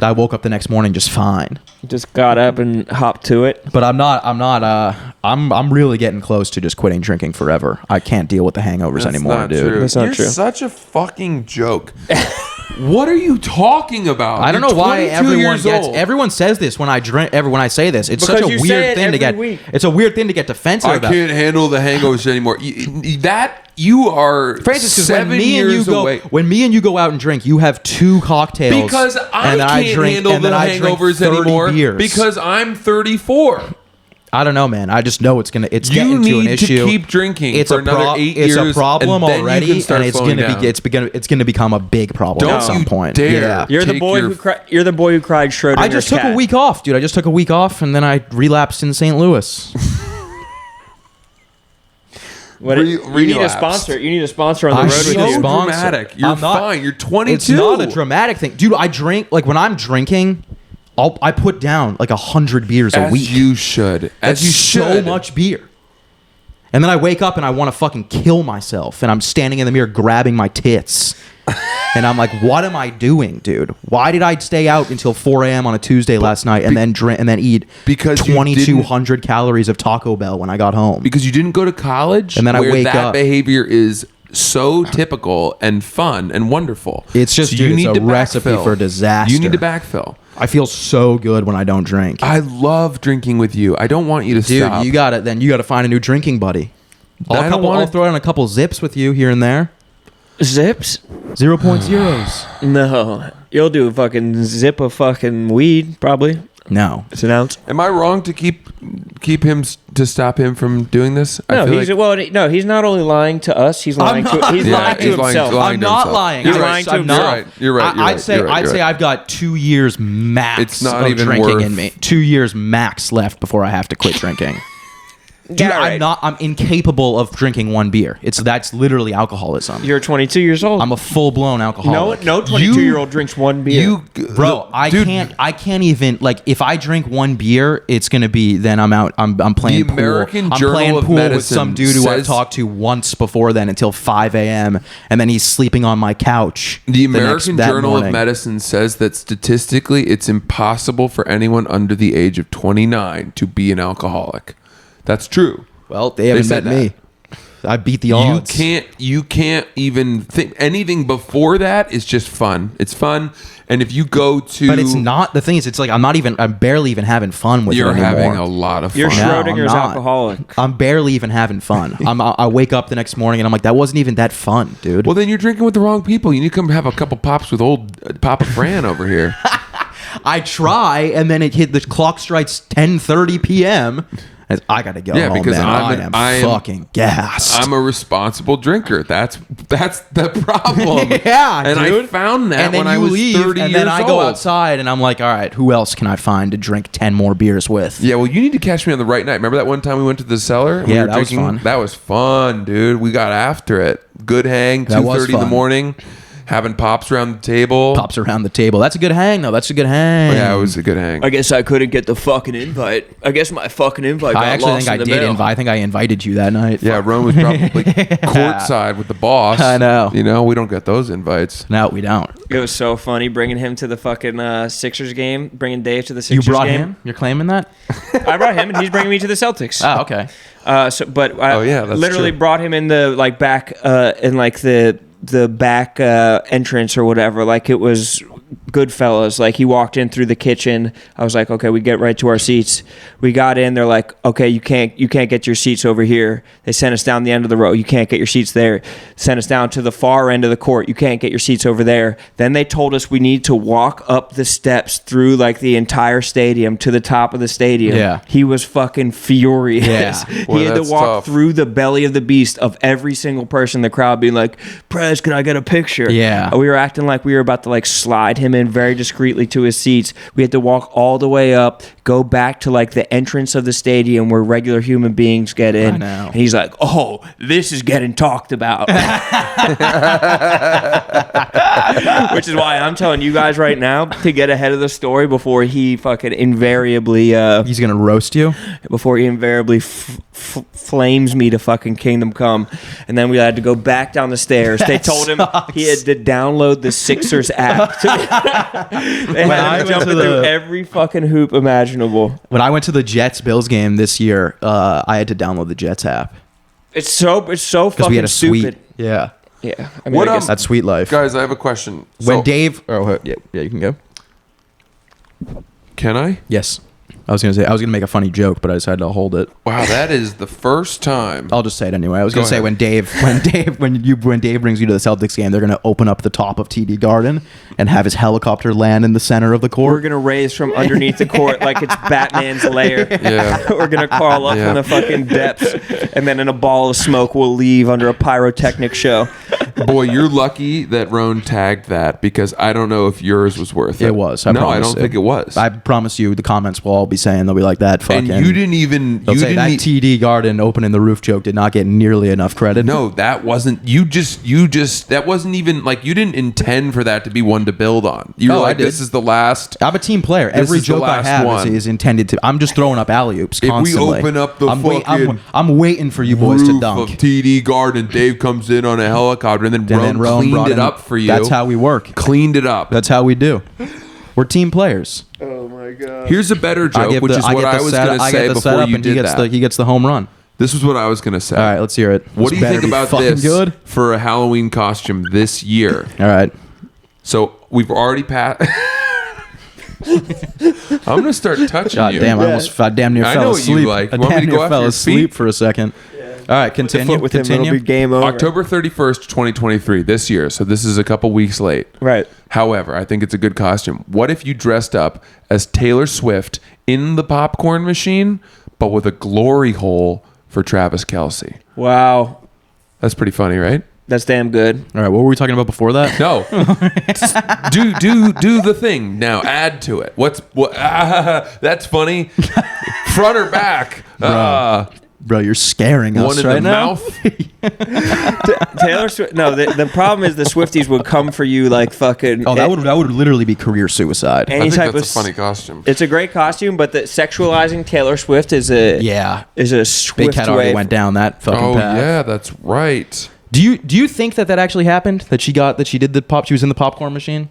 I woke up the next morning just fine. Just got up and hopped to it. But I'm really getting close to just quitting drinking forever. I can't deal with the hangovers That's anymore, not dude. true. That's not You're true. such a fucking joke. What are you talking about? I don't know You're why 22 everyone years gets. old. Everyone says this when I drink. When I say this, it's Because such a you say weird it thing to every get. week. It's a weird thing to get defensive I about. can't handle the hangovers anymore. You are Francis, because 7 years away. when me and you go out and drink, you have 2 cocktails. Because I and then can't handle and the then I drink hangovers 30 anymore. beers. Because I'm 34. I don't know, man. I just know it's You getting to an need to issue. keep drinking It's for a another 8 years. It's a problem and then you already, can start and it's slowing gonna down. it's gonna become a big problem Don't at some you point. dare. Yeah. You're the Take boy your- who cried. You're the boy who cried Schrodinger's I just took cat. a week off, dude. I just took a week off, and then I relapsed in St. Louis. What you need a relapsed. sponsor. You need a sponsor on the I'm road with so you. sponsor. dramatic. You're I'm not- fine. You're 22. It's not a dramatic thing, dude. I drink when I'm drinking. I put down like 100 beers a As week. you should. As That's you so should. much beer. And then I wake up and I want to fucking kill myself, and I'm standing in the mirror grabbing my tits. And I'm like, what am I doing, dude? Why did I stay out until 4 a.m. on a Tuesday last night and then drink and then eat Because you 2,200 calories of Taco Bell when I got home? Because you didn't go to college, And then I where wake that up. behavior is so typical and fun and wonderful. It's just, So dude, you it's need a to recipe backfill. for disaster. You need to backfill. I feel so good when I don't drink. I love drinking with you. I don't want you to Dude, stop. you gotta find a new drinking buddy. I don't wanna- I'll throw in a couple zips with you here and there. Zips? 0.0s. No. You'll do a fucking zip of fucking weed, probably. No. It's an ounce. Am I wrong to keep him to stop him from doing this? I No, feel he's like- no. He's not only lying to us. He's lying to. He's Yeah, lying to he's lying- himself. lying I'm to not himself. lying. You're I'm lying to I'm himself. not. You're right. I'd say you're right. I've got 2 years max It's not of even drinking worth- in me. 2 years max left before I have to quit drinking. Dude, Yeah, right. I'm incapable of drinking one beer. That's literally alcoholism. You're 22 years old. I'm a full-blown no, alcoholic. no 22-year-old drinks one beer. Bro, I dude, can't even, like, if I drink one beer, it's gonna be, then I'm out. I'm playing The pool. American I'm Journal playing of pool with Medicine some dude who I've says- talked to once before then until 5 a.m. and then he's sleeping on my couch. The American that Journal morning. of Medicine says that statistically it's impossible for anyone under the age of 29 to be an alcoholic. That's true. Well, they haven't said met me. I beat the odds. You can't even think anything before that is just fun. It's fun. And if you go to But it's not. The thing is, it's like I'm barely even having fun with you're it anymore. having a lot of fun. You're No, Schrodinger's I'm not. alcoholic. I'm barely even having fun. I wake up the next morning and I'm like, that wasn't even that fun, dude. Well, then you're drinking with the wrong people. You need to come have a couple pops with old Papa Fran over here. I try, and then the clock strikes 10:30 p.m. and I gotta go Yeah, home, because man. I am fucking gassed. I'm a responsible drinker. That's the problem. Yeah, and dude. I found that and then when I you was leave, 30 and years then I old. go outside, and I'm like, all right, who else can I find to drink 10 more beers with? Yeah, well, you need to catch me on the right night. Remember that one time we went to the cellar? and we Yeah, were that was drinking? fun. That was fun, dude. We got after it. Good hang, That was 2:30 in the fun. morning. having pops around the table. Pops around the table. That's a good hang, though. That's a good hang. Yeah, it was a good hang. I guess I couldn't get the fucking invite. I guess my fucking invite got I actually lost think I in the did mail. invite. I think I invited you that night. Yeah, Ron was probably courtside with the boss. I know. You know, we don't get those invites. No, we don't. It was so funny bringing him to the fucking Sixers game, bringing Dave to the Sixers You brought game. him? You're claiming that? I brought him, and he's bringing me to the Celtics. Oh, okay. But I Oh, yeah, that's literally true. brought him in the like back in like the back entrance or whatever. Like it was Goodfellas. Like he walked in through the kitchen. I was like, okay, we get right to our seats. We got in. They're like, okay, you can't get your seats over here. They sent us down the end of the row. You can't get your seats there. Sent us down to the far end of the court. You can't get your seats over there. Then they told us we need to walk up the steps through like the entire stadium to the top of the stadium. Yeah. He was fucking furious. Yeah. Boy, He had to that's walk tough. through the belly of the beast of every single person in the crowd being like, Prez, can I get a picture? Yeah. We were acting like we were about to like slide him in very discreetly to his seats. We had to walk all the way up, go back to like the entrance of the stadium where regular human beings get in. I know. And he's like, oh, this is getting talked about. Which is why I'm telling you guys right now to get ahead of the story before he fucking invariably He's going to roast you? flames me to fucking Kingdom Come. And then we had to go back down the stairs. They told him he had to download the Sixers app. They I had went to jump to through the- every fucking hoop imaginable. When I went to the Jets-Bills game this year, I had to download the Jets app. It's so Because fucking we had a suite. stupid. Yeah. Yeah. I mean, What, I guess That's sweet life. Guys, I have a question. When So- Dave... Oh, yeah, you can go. Can I? Yes. I was going to make a funny joke, but I decided to hold it. Wow, that is the first time. I'll just say it anyway. I was Go going to say ahead. when Dave brings you to the Celtics game, they're going to open up the top of TD Garden and have his helicopter land in the center of the we're court. gonna raise from underneath the court like it's Batman's lair. Yeah. We're gonna crawl up Yeah. in the fucking depths, and then in a ball of smoke we'll leave under a pyrotechnic show. Boy, you're lucky that Roan tagged that because I don't know if yours was worth it. It was. I no, I promise don't you. think it was. I promise you, the comments will all be saying they'll be like that. Fucking. and you didn't even. They'll You say didn't. that TD Garden opening the roof joke did not get nearly enough credit. No, that wasn't. You just. That wasn't even like you didn't intend for that to be one to build on. You were No, I like, did. this is the last. I'm a team player. Every is the joke I last have one. is intended to. I'm just throwing up alley oops we constantly. open up the fucking I'm waiting for you boys to Roof dunk. of TD Garden. Dave comes in on a helicopter, and then Roan Roan cleaned brought it in- up for you. That's how we work. Cleaned it up. That's how we do. We're team players. Oh my god. Here's a better joke, which is what I was going to say before you and did that. he gets the home run. This is what I was going to say. All right, let's hear it. What do This you better think be about fucking this Good. for a Halloween costume this year? All right. So we've already passed. I'm going to start touching God you. damn, I damn near I fell know what you asleep. like. I You want me damn to go near after fell your asleep feet? for a second. All right, continue. With him, it'll Continue. be game over. October 31st, 2023, this year. So this is a couple weeks late. Right. However, I think it's a good costume. What if you dressed up as Taylor Swift in the popcorn machine, but with a glory hole for Travis Kelce? Wow. That's pretty funny, right? That's damn good. All right, what were we talking about before that? No. do the thing now. Add to it. That's funny. Front or back? Bro, you're scaring us One in right the now. mouth. Taylor Swift. No, the problem is the Swifties would come for you like fucking. Oh, that would literally be career suicide. Any I think type that's a of funny costume. It's a great costume, but the sexualizing Taylor Swift is a Yeah. is a swift Big Cat already way. went down that fucking Oh path. yeah, that's right. Do you think that actually happened? That she did the pop? She was in the popcorn machine.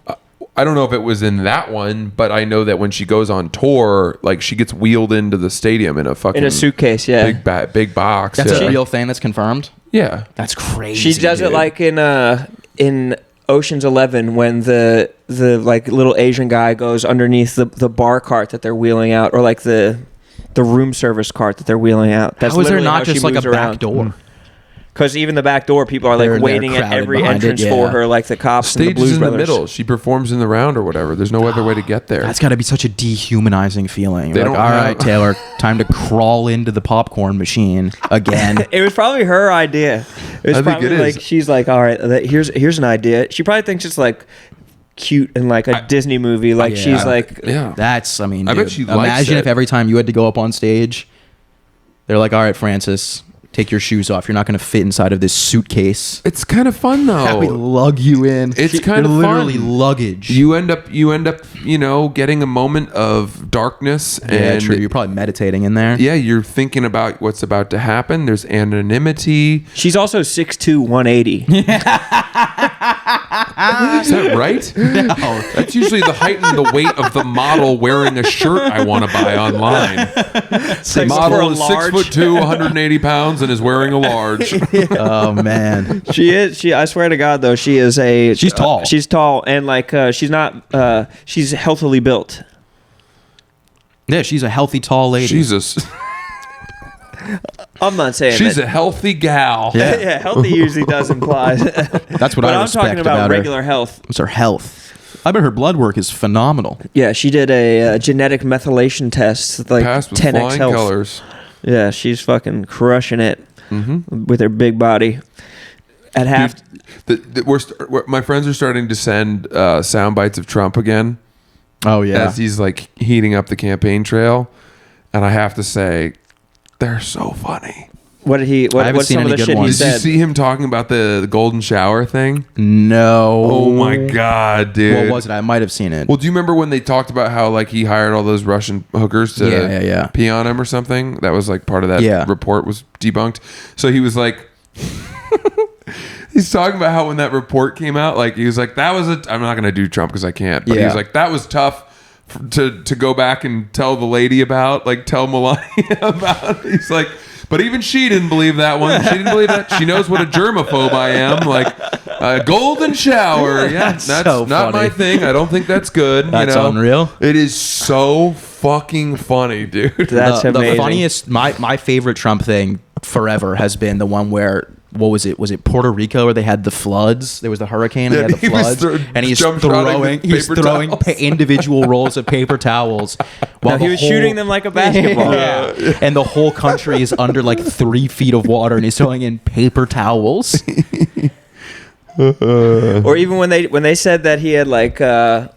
I don't know if it was in that one, but I know that when she goes on tour, like she gets wheeled into the stadium in a fucking in a suitcase. Yeah, big box. That's yeah. a real thing. That's confirmed. Yeah. That's crazy. she does it dude. like in Ocean's 11 when the like little Asian guy goes underneath the bar cart that they're wheeling out, or like the room service cart that they're wheeling out. That's How is there literally not how she just like a moves back around. door? Because even the back door, people are like They're waiting at crowded every behind it, entrance for yeah. her, like the cops and the Stage Blues is in the Brothers. middle. She performs in the round or whatever. There's no other way to get there. That's got to be such a dehumanizing feeling. They Like, all don't have- right, Taylor, time to crawl into the popcorn machine again. It was probably her idea. It was I think probably it is. like she's like, all right, here's an idea. She probably thinks it's like cute and like a Disney movie. Like Yeah. she's like, yeah. That's, I bet dude, she likes imagine it. if every time you had to go up on stage, they're like, all right, Francis, take your shoes off. You're not going to fit inside of this suitcase. It's kind of fun though. We lug you in. It's kind of literally fun. luggage. You end up, getting a moment of darkness. Yeah, And true. You're probably meditating in there. yeah, you're thinking about what's about to happen. There's anonymity. She's also 6'2", 180. Is that right? No. That's usually the height and the weight of the model wearing a shirt I want to buy online. Like Model is for a large. 6'2", 180 pounds, and is wearing a large. Oh man. She is. I swear to God, though, she is a. She's tall. She's tall, and like she's not. She's healthily built. Yeah, she's a healthy, tall lady. Jesus, I'm not saying she's that. a healthy gal. Yeah. Yeah, healthy usually does imply. That's what But I I'm respect talking about her. regular health. It's her health. I bet her blood work is phenomenal. Yeah, she did a genetic methylation test, like Passed with 10x flying health. colors. Yeah, she's fucking crushing it Mm-hmm. with her big body. At half, My friends are starting to send sound bites of Trump again Oh yeah. as he's like heating up the campaign trail, and I have to say, they're so funny. what did he? I haven't What's seen some of any the good shit he ones. Did you said? see him talking about the golden shower thing? No. Oh my god, dude! What was it? I might have seen it. Well, do you remember when they talked about how like he hired all those Russian hookers to Yeah. pee on him or something? That was like part of that Yeah. report was debunked. So he was like, he's talking about how when that report came out, like he was like, that was I'm not gonna do Trump because I can't. But he Yeah. was like, that was tough to go back and tell the lady about, like tell Melania about. He's like, but even she didn't believe that one. She didn't believe that. She knows what a germaphobe I am. Like a golden shower. Yeah, that's so not funny. my thing. I don't think that's good. That's unreal. It is so fucking funny, dude. That's the amazing. funniest, my favorite Trump thing forever has been the one where, what was it? Was it Puerto Rico where they had the floods? There was the hurricane and Yeah, they had the he was floods, and he's jump shotting throwing, the he's paper throwing towels. individual rolls of paper towels. While No, he the was whole- shooting them like a basketball. Yeah. And the whole country is under like 3 feet of water, and he's throwing in paper towels. Or even when they said that he had like a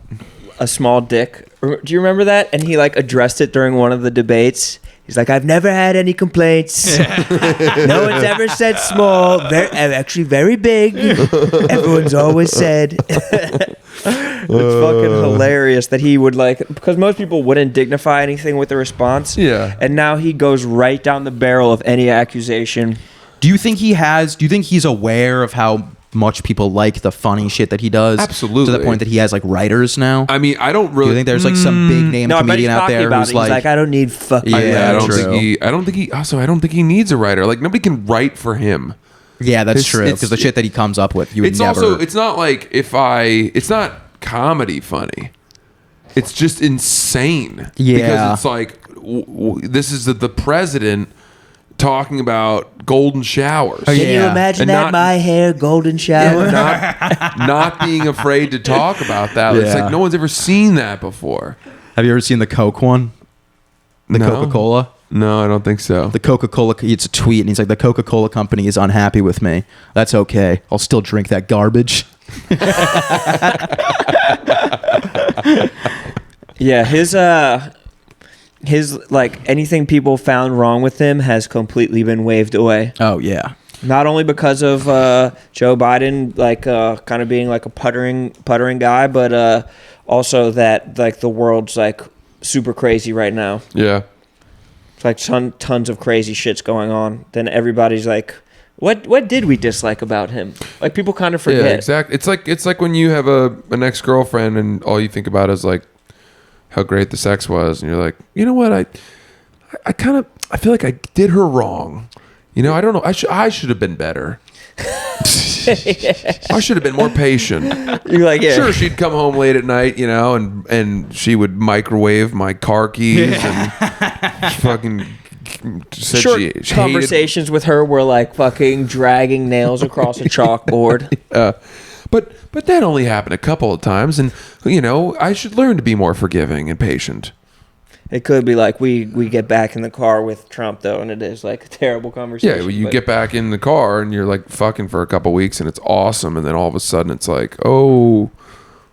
small dick. Do you remember that? And he like addressed it during one of the debates. He's like, I've never had any complaints. No one's ever said small. Actually, very big. Everyone's always said. It's fucking hilarious that he would like, because most people wouldn't dignify anything with a response. Yeah. And now he goes right down the barrel of any accusation. Do you think he's aware of how much people like the funny shit that he does? Absolutely. To the point that he has like writers now? I mean, I don't Do really you think there's like some big name No, I bet he's comedian out talking there about who's it. He's like, I don't need fucking. Yeah, I don't true. think I don't think he needs a writer. Like nobody can write for him. Yeah, that's It's- true. it's- Because the shit that he comes up with, you would It's never. also it's not like it's not comedy funny. It's just insane. Yeah. Because it's like this is the president talking about golden showers. Can you imagine And that? not- My hair, golden shower. not being afraid to talk about that. It's Yeah. like no one's ever seen that before. Have you ever seen the Coke one? The No. Coca-Cola? No, I don't think so. The Coca-Cola, it's a tweet, and he's like, the Coca-Cola company is unhappy with me. That's okay. I'll still drink that garbage. Yeah, his like anything people found wrong with him has completely been waved away. Oh, yeah. Not only because of Joe Biden like kind of being like a puttering guy, but also that like the world's like super crazy right now. Yeah. It's like tons of crazy shit's going on. Then everybody's like, what did we dislike about him? Like people kind of forget. Yeah, exactly. It's like when you have an ex-girlfriend and all you think about is like how great the sex was, and you're like, you know what, I feel like I did her wrong. You know, I don't know. I should have been better. I should have been more patient. You're like, yeah. Sure, she'd come home late at night, you know, and she would microwave my car keys and fucking said Short she hated. conversations with her were like fucking dragging nails across a chalkboard. But that only happened a couple of times, and you know, I should learn to be more forgiving and patient. It could be like we get back in the car with Trump though, and it is like a terrible conversation. Yeah, well, you but- get back in the car and you're like fucking for a couple weeks, and it's awesome, and then all of a sudden it's like, oh,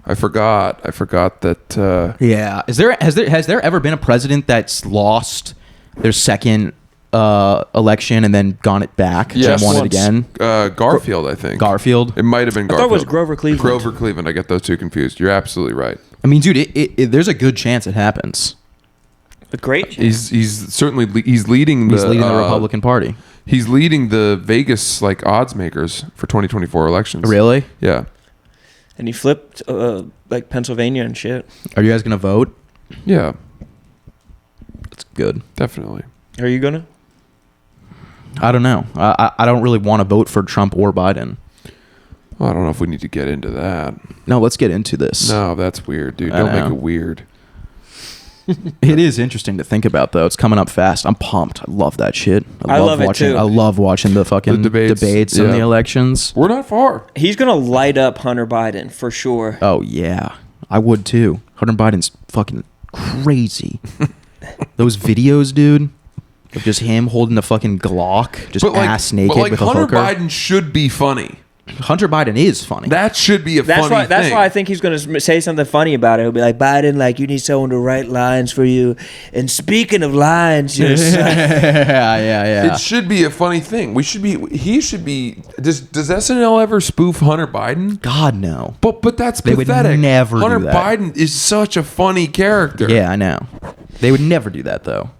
I forgot that. Yeah. Has there ever been a president that's lost their second election and then gone it back. Yes. Won it Once. again. Garfield, I think. Garfield. It might have been I Garfield. thought it was Grover Cleveland. Grover Cleveland. I get those two confused. You're absolutely right. I mean, dude, there's a good chance it happens. A great. He's certainly he's leading He's leading the Republican Party. He's leading the Vegas odds makers for 2024 elections. Really? Yeah. And he flipped like Pennsylvania and shit. Are you guys gonna vote? Yeah. That's good. Definitely. Are you gonna? I don't know. I don't really want to vote for Trump or Biden. Well, I don't know if we need to get into that. No, let's get into this. No, that's weird, dude. I Don't make know. it weird. It is interesting to think about, though. It's coming up fast. I'm pumped. I love that shit. I love it, watching. too. I love watching the fucking The debates, and yeah. the elections. We're not far. He's gonna light up Hunter Biden for sure. Oh yeah, I would too. Hunter Biden's fucking crazy. Those videos, dude, of just him holding a fucking Glock, just ass naked with a Hunter hooker. Biden should be funny. Hunter Biden is funny. That should be a That's funny why. thing. That's why I think he's going to say something funny about it. He'll be like, Biden, like you need someone to write lines for you. And speaking of lines, you're yeah. It should be a funny thing. He should be. Does SNL ever spoof Hunter Biden? God no. But that's They would pathetic. never do Hunter that. Biden is such a funny character. Yeah, I know. They would never do that though.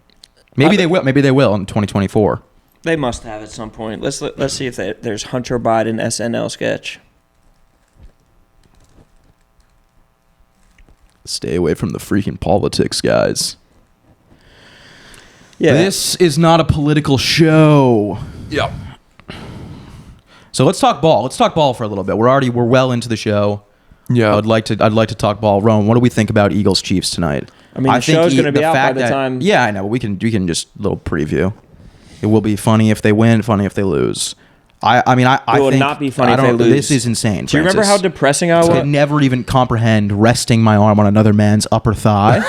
Maybe they will. Maybe they will in 2024. They must have at some point. Let's see if there's Hunter Biden SNL sketch. Stay away from the freaking politics, guys. Yeah. This is not a political show. Yep. So let's talk ball. Let's talk ball for a little bit. We're well into the show. Yeah. I'd like to talk ball. Rome, what do we think about Eagles Chiefs tonight? I mean, the show's going to be out by the time. Yeah, I know. We can just a little preview. It will be funny if they win, funny if they lose. I mean, I will think, not be funny I if they don't- lose. This is insane. Do you remember how depressing I I was? could never even comprehend resting my arm on another man's upper thigh.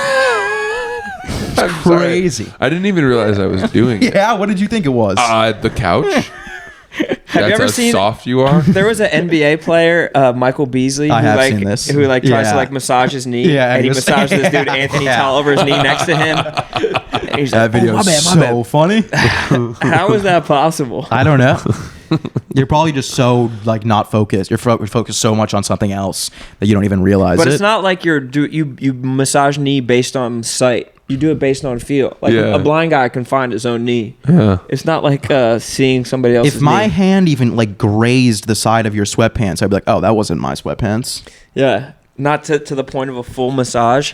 I'm sorry. Crazy. I didn't even realize I was doing it. Yeah, what did you think it was? The couch. Have you ever seen? soft you are? There was an NBA player, Michael Beasley, I who have like seen this. who like tries Yeah. to like massage his knee, Yeah, and he he was- massaged this dude Anthony Yeah. Tolliver's knee next to him. And he's That like, video "Oh, my is bad, my so funny. bad." How is that possible? I don't know. You're probably just so like not focused. You're focused so much on something else that you don't even realize But it. it's not like you massage knee based on sight. You do it based on feel. Like Yeah. a blind guy can find his own knee. Yeah. It's not like seeing somebody else's If my knee. hand even like grazed the side of your sweatpants, I'd be like, "Oh, that wasn't my sweatpants." Yeah, not to the point of a full massage.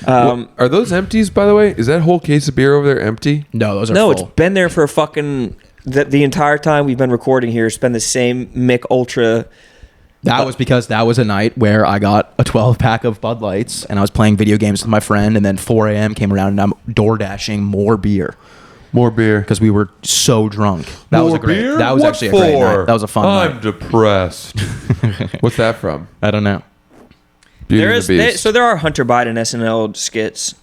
Are those empties, by the way? Is that whole case of beer over there empty? No, those are No, full. it's been there for fucking the entire time we've been recording here. It's been the same Mick Ultra. That was because that was a night where I got a 12-pack of Bud Lights and I was playing video games with my friend, and then 4 a.m. came around and I'm door dashing more beer More beer. because we were so drunk. That was a great. beer? That was What actually a great for? night. That was a fun I'm night. depressed. What's that from? I don't know. Beauty There and is the Beast. so there are Hunter Biden SNL skits.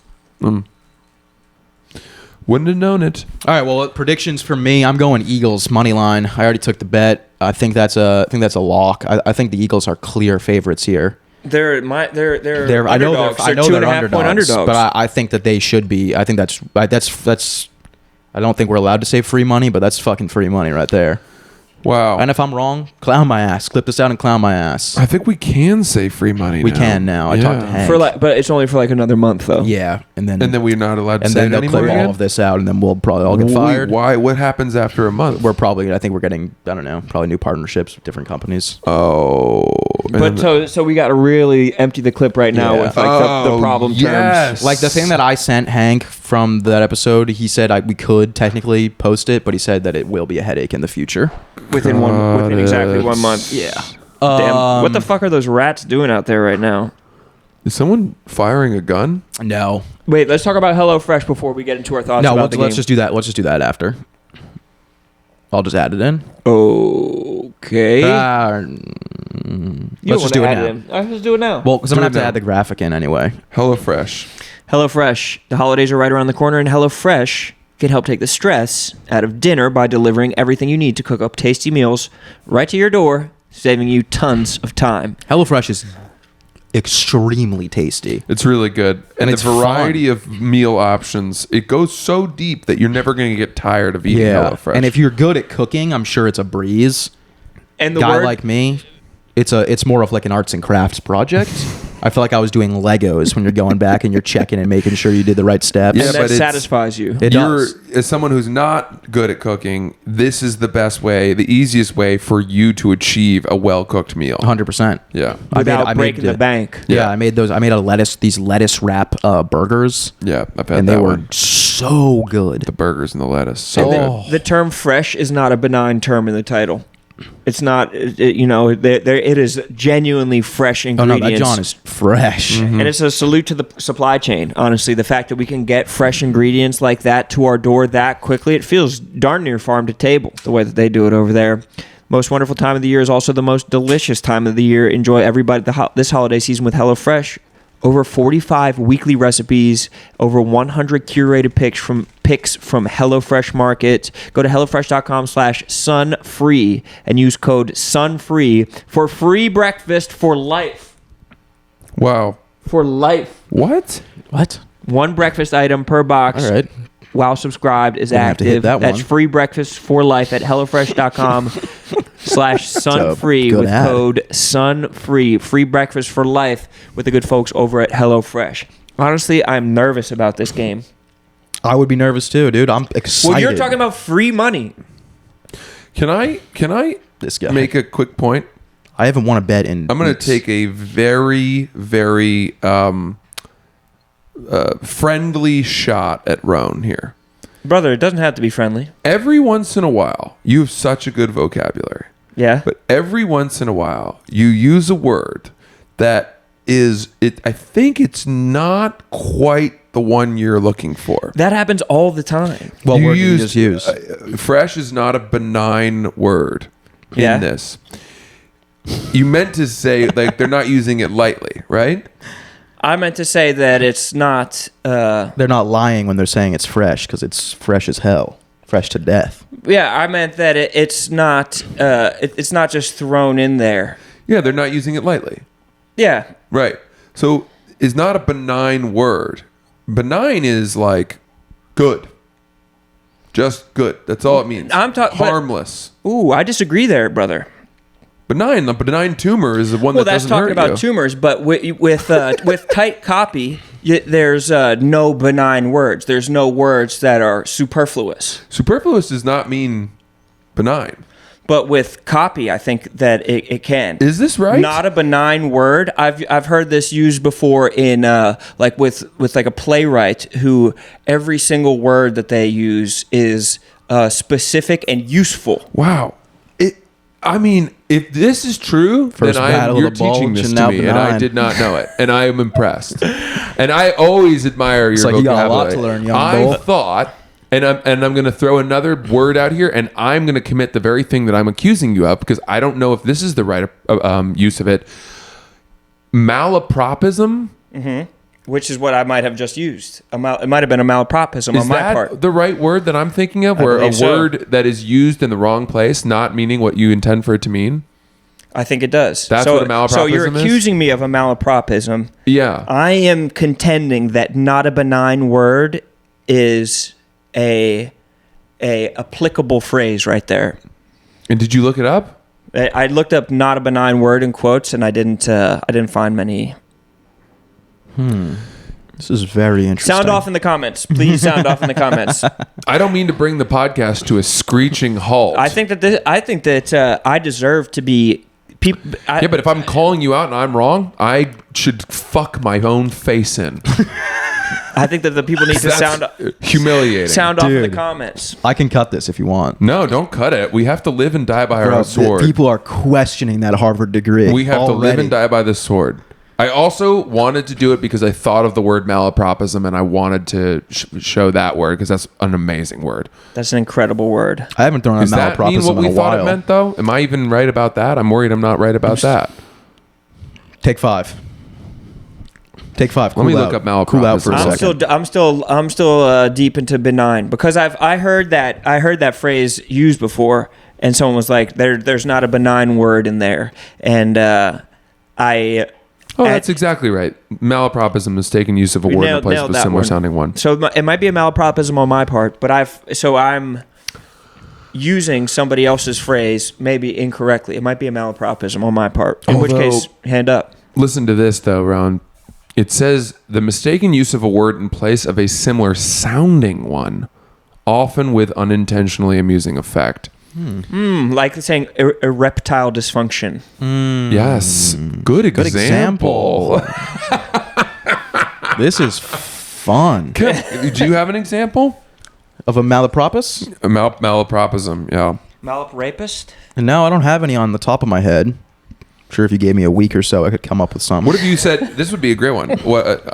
Wouldn't have known it. All right. Well, predictions for me. I'm going Eagles money line. I already took the bet. I think that's a lock. I think the Eagles are clear favorites here. They're I know they're underdogs. I know They're they're 2.5 point underdogs. but I think that they should be. I think that's. I don't think we're allowed to say free money, but that's fucking free money right there. Wow. And if I'm wrong, clown my ass. Clip this out and clown my ass. I think we can say free money We now. can now. I talked to Hank. but it's only for like another month though. Yeah, and then we're not allowed to and say then it they'll anymore clip again? all of this out, and then we'll probably all get Wait, fired. why? What happens after a month? We're probably. I think we're getting. I don't know. Probably new partnerships with different companies. Oh. But so we got to really empty the clip right now Yeah. with like the problem yes. terms. Like the thing that I sent Hank from that episode, he said we could technically post it, but he said that it will be a headache in the future. within exactly 1 month. Yeah. Damn. What the fuck are those rats doing out there right now? Is someone firing a gun? No. Wait, let's talk about HelloFresh before we get into our thoughts No. about the Let's game. just do that. Let's just do that after. I'll just add it in. Okay. Let's just do it now. Let's just do it now. Well, because I'm Do gonna it have to now. add the graphic in anyway. HelloFresh. HelloFresh. The holidays are right around the corner, and HelloFresh can help take the stress out of dinner by delivering everything you need to cook up tasty meals right to your door, saving you tons of time. HelloFresh is extremely tasty. It's really good. And it's the variety of meal options, it goes so deep that you're never going to get tired of eating HelloFresh. And if you're good at cooking, I'm sure it's a breeze. And the guy word, like me, it's more of like an arts and crafts project. I feel like I was doing Legos when you're going back and you're checking and making sure you did the right steps. Yeah, and but that satisfies you. It does. As someone who's not good at cooking, this is the best way, the easiest way for you to achieve a well-cooked meal. 100%. Yeah. Without breaking the bank. Yeah, I made those. I made these lettuce wrap burgers. Yeah, I've had And that they were one. so good. The burgers and the lettuce. So And good. the term fresh is not a benign term in the title. It's not, it is genuinely fresh Oh ingredients. no, that John is fresh. And it's a salute to the supply chain, honestly. The fact that we can get fresh ingredients like that to our door that quickly, it feels darn near farm to table, the way that they do it over there. Most wonderful time of the year is also the most delicious time of the year. Enjoy everybody this holiday season with HelloFresh. Over 45 weekly recipes, over 100 curated picks from HelloFresh Market. Go to HelloFresh.com/sunfree and use code SUNFREE for free breakfast for life. Wow. For life. What? What? One breakfast item per box. All right. While subscribed is Gonna have to hit active. that That's one. free breakfast for life at HelloFresh.com/sunfree good with ad. code SUNFREE. Free breakfast for life with the good folks over at HelloFresh. Honestly, I'm nervous about this game. I would be nervous too, dude. I'm excited. Well, you're talking about free money. Can I this guy. make a quick point? I haven't won a bet in. I'm going to weeks. take a very, very friendly shot at Roan here. Brother, it doesn't have to be friendly. Every once in a while, you have such a good vocabulary, Yeah. but every once in a while, you use a word that is it. I think it's not quite the one you're looking for. That happens all the time. What You word did you used- just use? Fresh is not a benign word Yeah. in this. You meant to say like they're not using it lightly, right? I meant to say that it's not... They're not lying when they're saying it's fresh because it's fresh as hell, fresh to death. yeah, I meant that it's not... it's not just thrown in there. Yeah, they're not using it lightly. Yeah. Right. So it's not a benign word. Benign is like good. Just good. That's all it means. I'm talking... harmless. Ooh, I disagree there, brother. Benign. A benign tumor is the one Well, that that's doesn't talking hurt about you. tumors, but with tight copy, there's no benign words. There's no words that are superfluous. Superfluous does not mean benign. But with copy, I think that it can. Is this right? Not a benign word. I've heard this used before in like with like a playwright who every single word that they use is specific and useful. Wow. I mean, if this is true, First then battle you're of the teaching bulge this and to now me, and I benign. did not know it, and I am impressed. And I always admire your like you got a lot vocabulary. to learn, young I bull. thought, and I'm going to throw another word out here, and I'm going to commit the very thing that I'm accusing you of because I don't know if this is the right use of it. Malapropism. Which is what I might have just used. It might have been a malapropism Is on my that part. the right word that I'm thinking of? Where a believe so. word that is used in the wrong place, not meaning what you intend for it to mean? I think it does. That's what a malapropism So you're is? accusing me of a malapropism. Yeah. I am contending that not a benign word is a applicable phrase right there. And did you look it up? I looked up not a benign word in quotes, and I didn't find many. This is very interesting. Sound off in the comments, please. Sound off in the comments. I don't mean to bring the podcast to a screeching halt. I think that I deserve to be. Yeah, but if I'm calling you out and I'm wrong, I should fuck my own face in. I think that the people need to That's humiliating. sound off in the Dude. comments. I can cut this if you want. No, don't cut it. We have to live and die by our Bro, own sword. people are questioning that Harvard degree. We have to live already. and die by the sword. I also wanted to do it because I thought of the word malapropism and I wanted to show that word because that's an amazing word. That's an incredible word. I haven't thrown out Does that mean malapropism what we in a thought while. it meant, though? Am I even right about that? I'm worried I'm not right about that. Take 5. Take 5. Let me Cool look out. up malapropism. Cool out for a second. I'm still deep into benign because I heard that phrase used before, and someone was like, "There's not a benign word in there," and I Oh, that's exactly right. Malapropism, mistaken use of a word in place of a similar sounding one. So it might be a malapropism on my part, but I'm using somebody else's phrase maybe incorrectly. It might be a malapropism on my part. In which case, hand up. Listen to this though, Ron. It says the mistaken use of a word in place of a similar sounding one, often with unintentionally amusing effect. Like saying erectile dysfunction. Yes. Good example. This is fun. Do you have an example? Of a malapropos? A malapropism, yeah. Malaprapist? And no, I don't have any on the top of my head. I'm sure if you gave me a week or so, I could come up with some. What if you said, this would be a great one.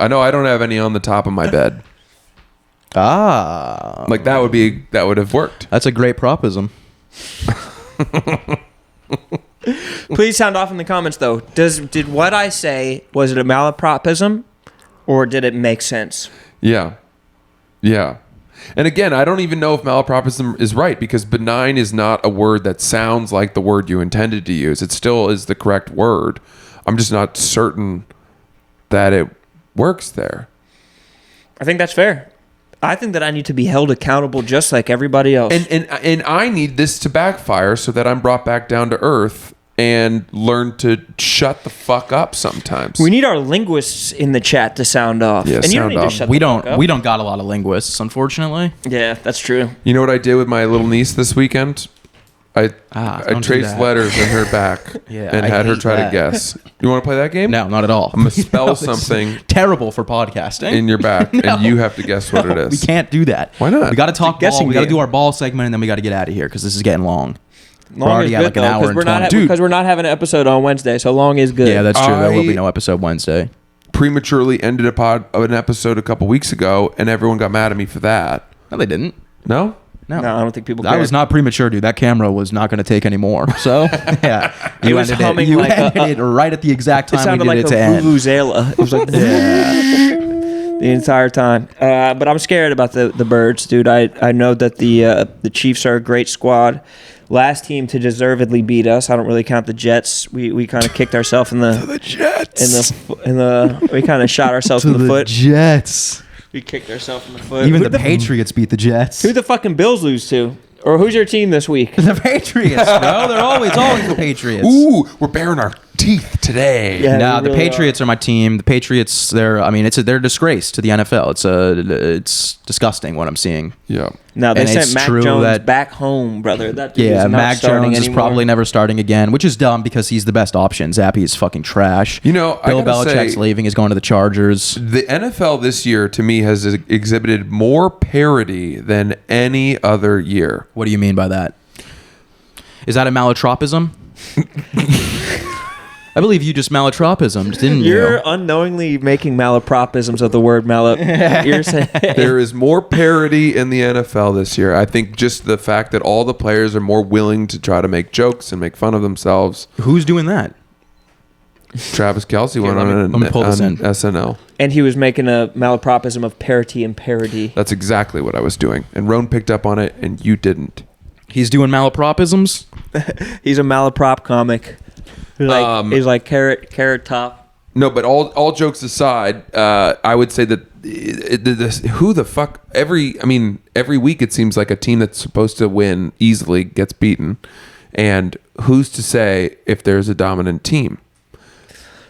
I know I don't have any on the top of my bed. Like that would have worked. That's a great propism. Please sound off in the comments though. Did what I say, was it a malapropism or did it make sense? Yeah. And again, I don't even know if malapropism is right because benign is not a word that sounds like the word you intended to use. It still is the correct word. I'm just not certain that it works there. I think that's fair. I think that I need to be held accountable just like everybody else. And I need this to backfire so that I'm brought back down to earth and learn to shut the fuck up sometimes. We need our linguists in the chat to sound off. Yeah, and you don't sound need to off. shut We the fuck don't. up. We don't got a lot of linguists, unfortunately. Yeah, that's true. You know what I did with my little niece this weekend? I don't do traced that. letters in her back Yeah, and I had her hate try that. to guess. You want to play that game? No, not at all. I'm going to spell No, this is something terrible for podcasting. in your back, and you have to guess what it We is. can't do that. Why not? We got to talk guessing ball. We got to game. do our ball segment, and then we got to get out of here because this is getting long. Long already is at good like an though, hour and we're not 20. Dude. because we're not having an episode on Wednesday, so long is good. Yeah, that's true. There will be I- no episode Wednesday. Prematurely ended an episode a couple weeks ago, and everyone got mad at me for that. No, they didn't. No? No, I don't think people That cared. was not premature, dude. That camera was not going to take any more. So, yeah. It was humming you like a- ended it right at the exact It time sounded we like needed a it to end. vuvuzela. It was like the entire time. But I'm scared about the Birds, dude. I know that the Chiefs are a great squad. Last team to deservedly beat us. I don't really count the Jets. We kind of kicked ourselves in the Jets. we kind of shot ourselves in the foot. Jets. We kicked ourselves in the foot. Even Who the Patriots beat the Jets. Who the fucking Bills lose to? Or who's your team this week? The Patriots, bro. They're always the Patriots. Ooh, we're baring our teeth today. Yeah. No, we the really Patriots are my team. The Patriots, they're a disgrace to the NFL. It's disgusting what I'm seeing. Yeah. No, they And sent it's Mac true Jones that- back home, brother. That dude Yeah, is not Mac starting Jones is anymore. probably never starting again, which is dumb because he's the best option. Zappy is fucking trash. You know, I Bill gotta Belichick's say- leaving. He's going to the Chargers. The NFL this year, to me, has exhibited more parity than any other year. What do you mean by that? Is that a malatropism? I believe you just malatropismed, didn't You're you? unknowingly making malapropisms of the word You're saying There is more parity in the NFL this year. I think just the fact that all the players are more willing to try to make jokes and make fun of themselves. Who's doing that? Travis Kelce went on let me pull this in. SNL. and he was making a malapropism of parity and parody. That's exactly what I was doing. And Roan picked up on it, and you didn't. He's doing malapropisms? He's a malaprop comic. He's like carrot top. No, but all jokes aside, I would say that who the fuck every week it seems like a team that's supposed to win easily gets beaten, and who's to say if there's a dominant team?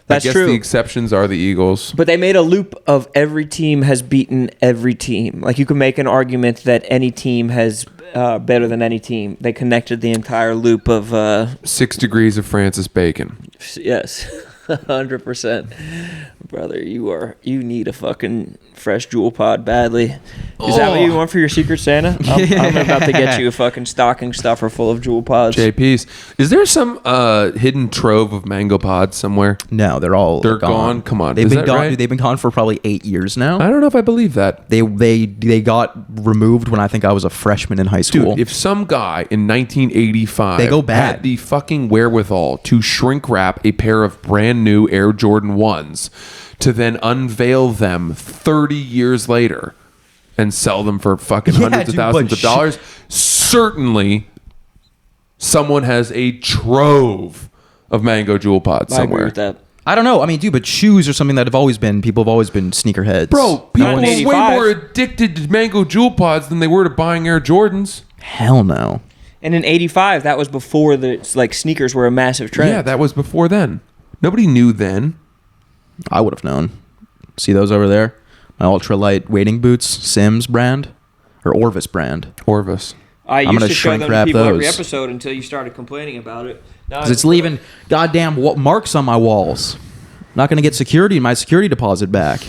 That's I guess true. the exceptions are the Eagles. But they made a loop of every team has beaten every team. Like you can make an argument that any team has better than any team. They connected the entire loop of 6 degrees of Francis Bacon. yes, 100%. Brother, you need a fucking fresh Jewel Pod badly. Is that what you want for your Secret Santa? I'm about to get you a fucking stocking stuffer full of Jewel Pods. JP's. Is there some hidden trove of mango pods somewhere? No, they're gone? Come on. They've Is been that gone. right? Dude, they've been gone for probably 8 years now. I don't know if I believe that. They got removed when I think I was a freshman in high school. Dude, if some guy in 1985 They go bad. had the fucking wherewithal to shrink wrap a pair of brand new Air Jordan 1s to then unveil them 30 years later and sell them for fucking hundreds of thousands of dollars, certainly someone has a trove of mango jewel pods I agree somewhere. with that. I don't know. I mean, dude, but shoes are something that people have always been sneakerheads. Bro, people in were way 85. more addicted to Mango Jewel Pods than they were to buying Air Jordans. Hell no. And in '85, that was before sneakers were a massive trend. Yeah, that was before then. Nobody knew then. I would have known. See those over there? My ultralight wading boots, Sims brand or Orvis brand. Orvis. I I'm used gonna to show shrink them to wrap people every those. episode until you started complaining about it. Now Because it's leaving goddamn marks on my walls. I'm not gonna get my security deposit back.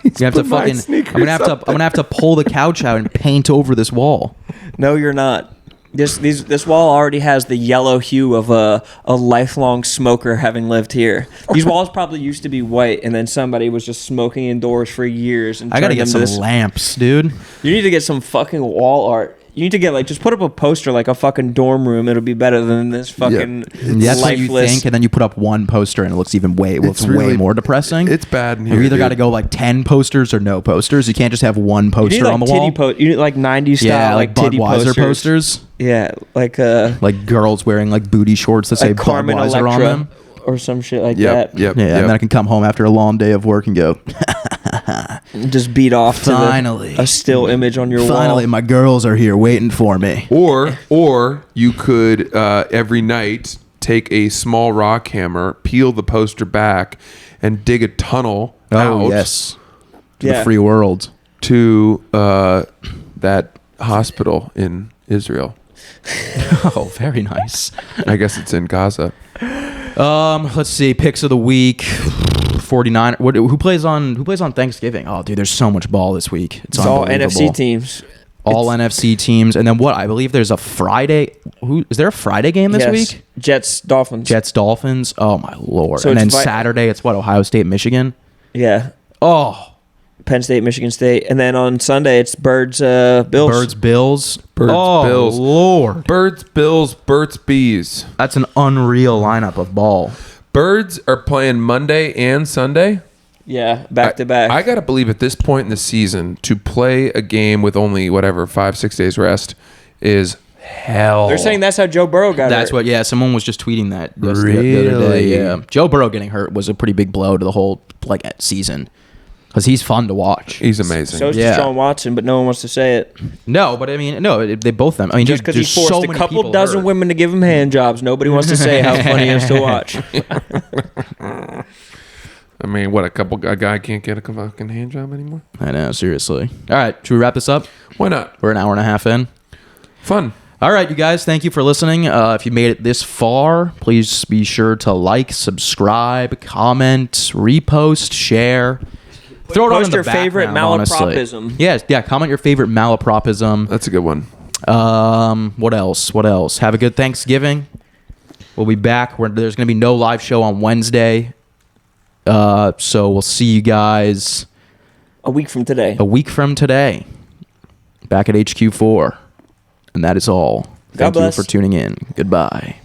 I'm gonna have to put my fucking. sneakers I'm gonna have to pull the couch out and paint over this wall. No, you're not. This wall already has the yellow hue of a lifelong smoker having lived here. These walls probably used to be white, and then somebody was just smoking indoors for years. And I gotta turned get them to some this. lamps, dude. You need to get some fucking wall art. You need to get just put up a poster like a fucking dorm room. It'll be better than this fucking That's what you lifeless. think, and then you put up one poster and it looks way really- more depressing. It's bad in You here, either got to dude. go like 10 posters or no posters. You can't just have one You poster need like on the titty wall. You need like 90s style Yeah, like like titty Budweiser posters. Yeah, like Like girls wearing like booty shorts that say like Carmen Budweiser on Electra them. or some shit like Yep, that. yep, Yeah, yep. and then I can come home after a long day of work and go, Just beat off to Finally. a still image on your finally, wall. my girls are here waiting for me. Or you could every night take a small rock hammer, peel the poster back, and dig a tunnel Oh, out yes. To Yeah. the free world. to that hospital in Israel. Oh, very nice. I guess it's in Gaza. Let's see. Picks of the week. 49. Who plays on Thanksgiving? Oh, dude, there's so much ball this week. It's It's all unbelievable. NFC teams. All NFC teams, and then what? I believe there's a Friday. Is there a Friday game this Yes. week? Jets, Dolphins. Jets Dolphins. Oh my lord! So and then it's Saturday, it's what? Ohio State Michigan. Yeah. Oh, Penn State, Michigan State. And then on Sunday, it's Birds, Bills. Birds Bills. Birds, oh Bills. lord! Birds, Bills, Burt's Bees. That's an unreal lineup of ball. Birds are playing Monday and Sunday. Yeah, back to back. I gotta believe at this point in the season to play a game with only 5-6 days rest is hell. They're saying that's how Joe Burrow got That's hurt. what. Yeah, someone was just tweeting that the other day. Really? Yeah, Joe Burrow getting hurt was a pretty big blow to the whole season because he's fun to watch. He's amazing. So is Yeah. Deshaun Watson, but no one wants to say it. No, but I mean, no, they both them. I mean, Just dude, because he there's forced so a many couple people dozen hurt. women to give him hand jobs. Nobody wants to say how funny he is to watch. I mean, a guy can't get a fucking hand job anymore? I know, seriously. All right, should we wrap this up? Why not? We're an hour and a half in. Fun. All right, you guys, thank you for listening. If you made it this far, please be sure to like, subscribe, comment, repost, share. Throw it on Post in the your favorite background, honestly. malapropism. Yeah, comment your favorite malapropism. That's a good one. What else? Have a good Thanksgiving. We'll be back. There's going to be no live show on Wednesday. So we'll see you guys A week from today. a week from today. Back at HQ4. And that is all. Thank you bless. for tuning in. Goodbye.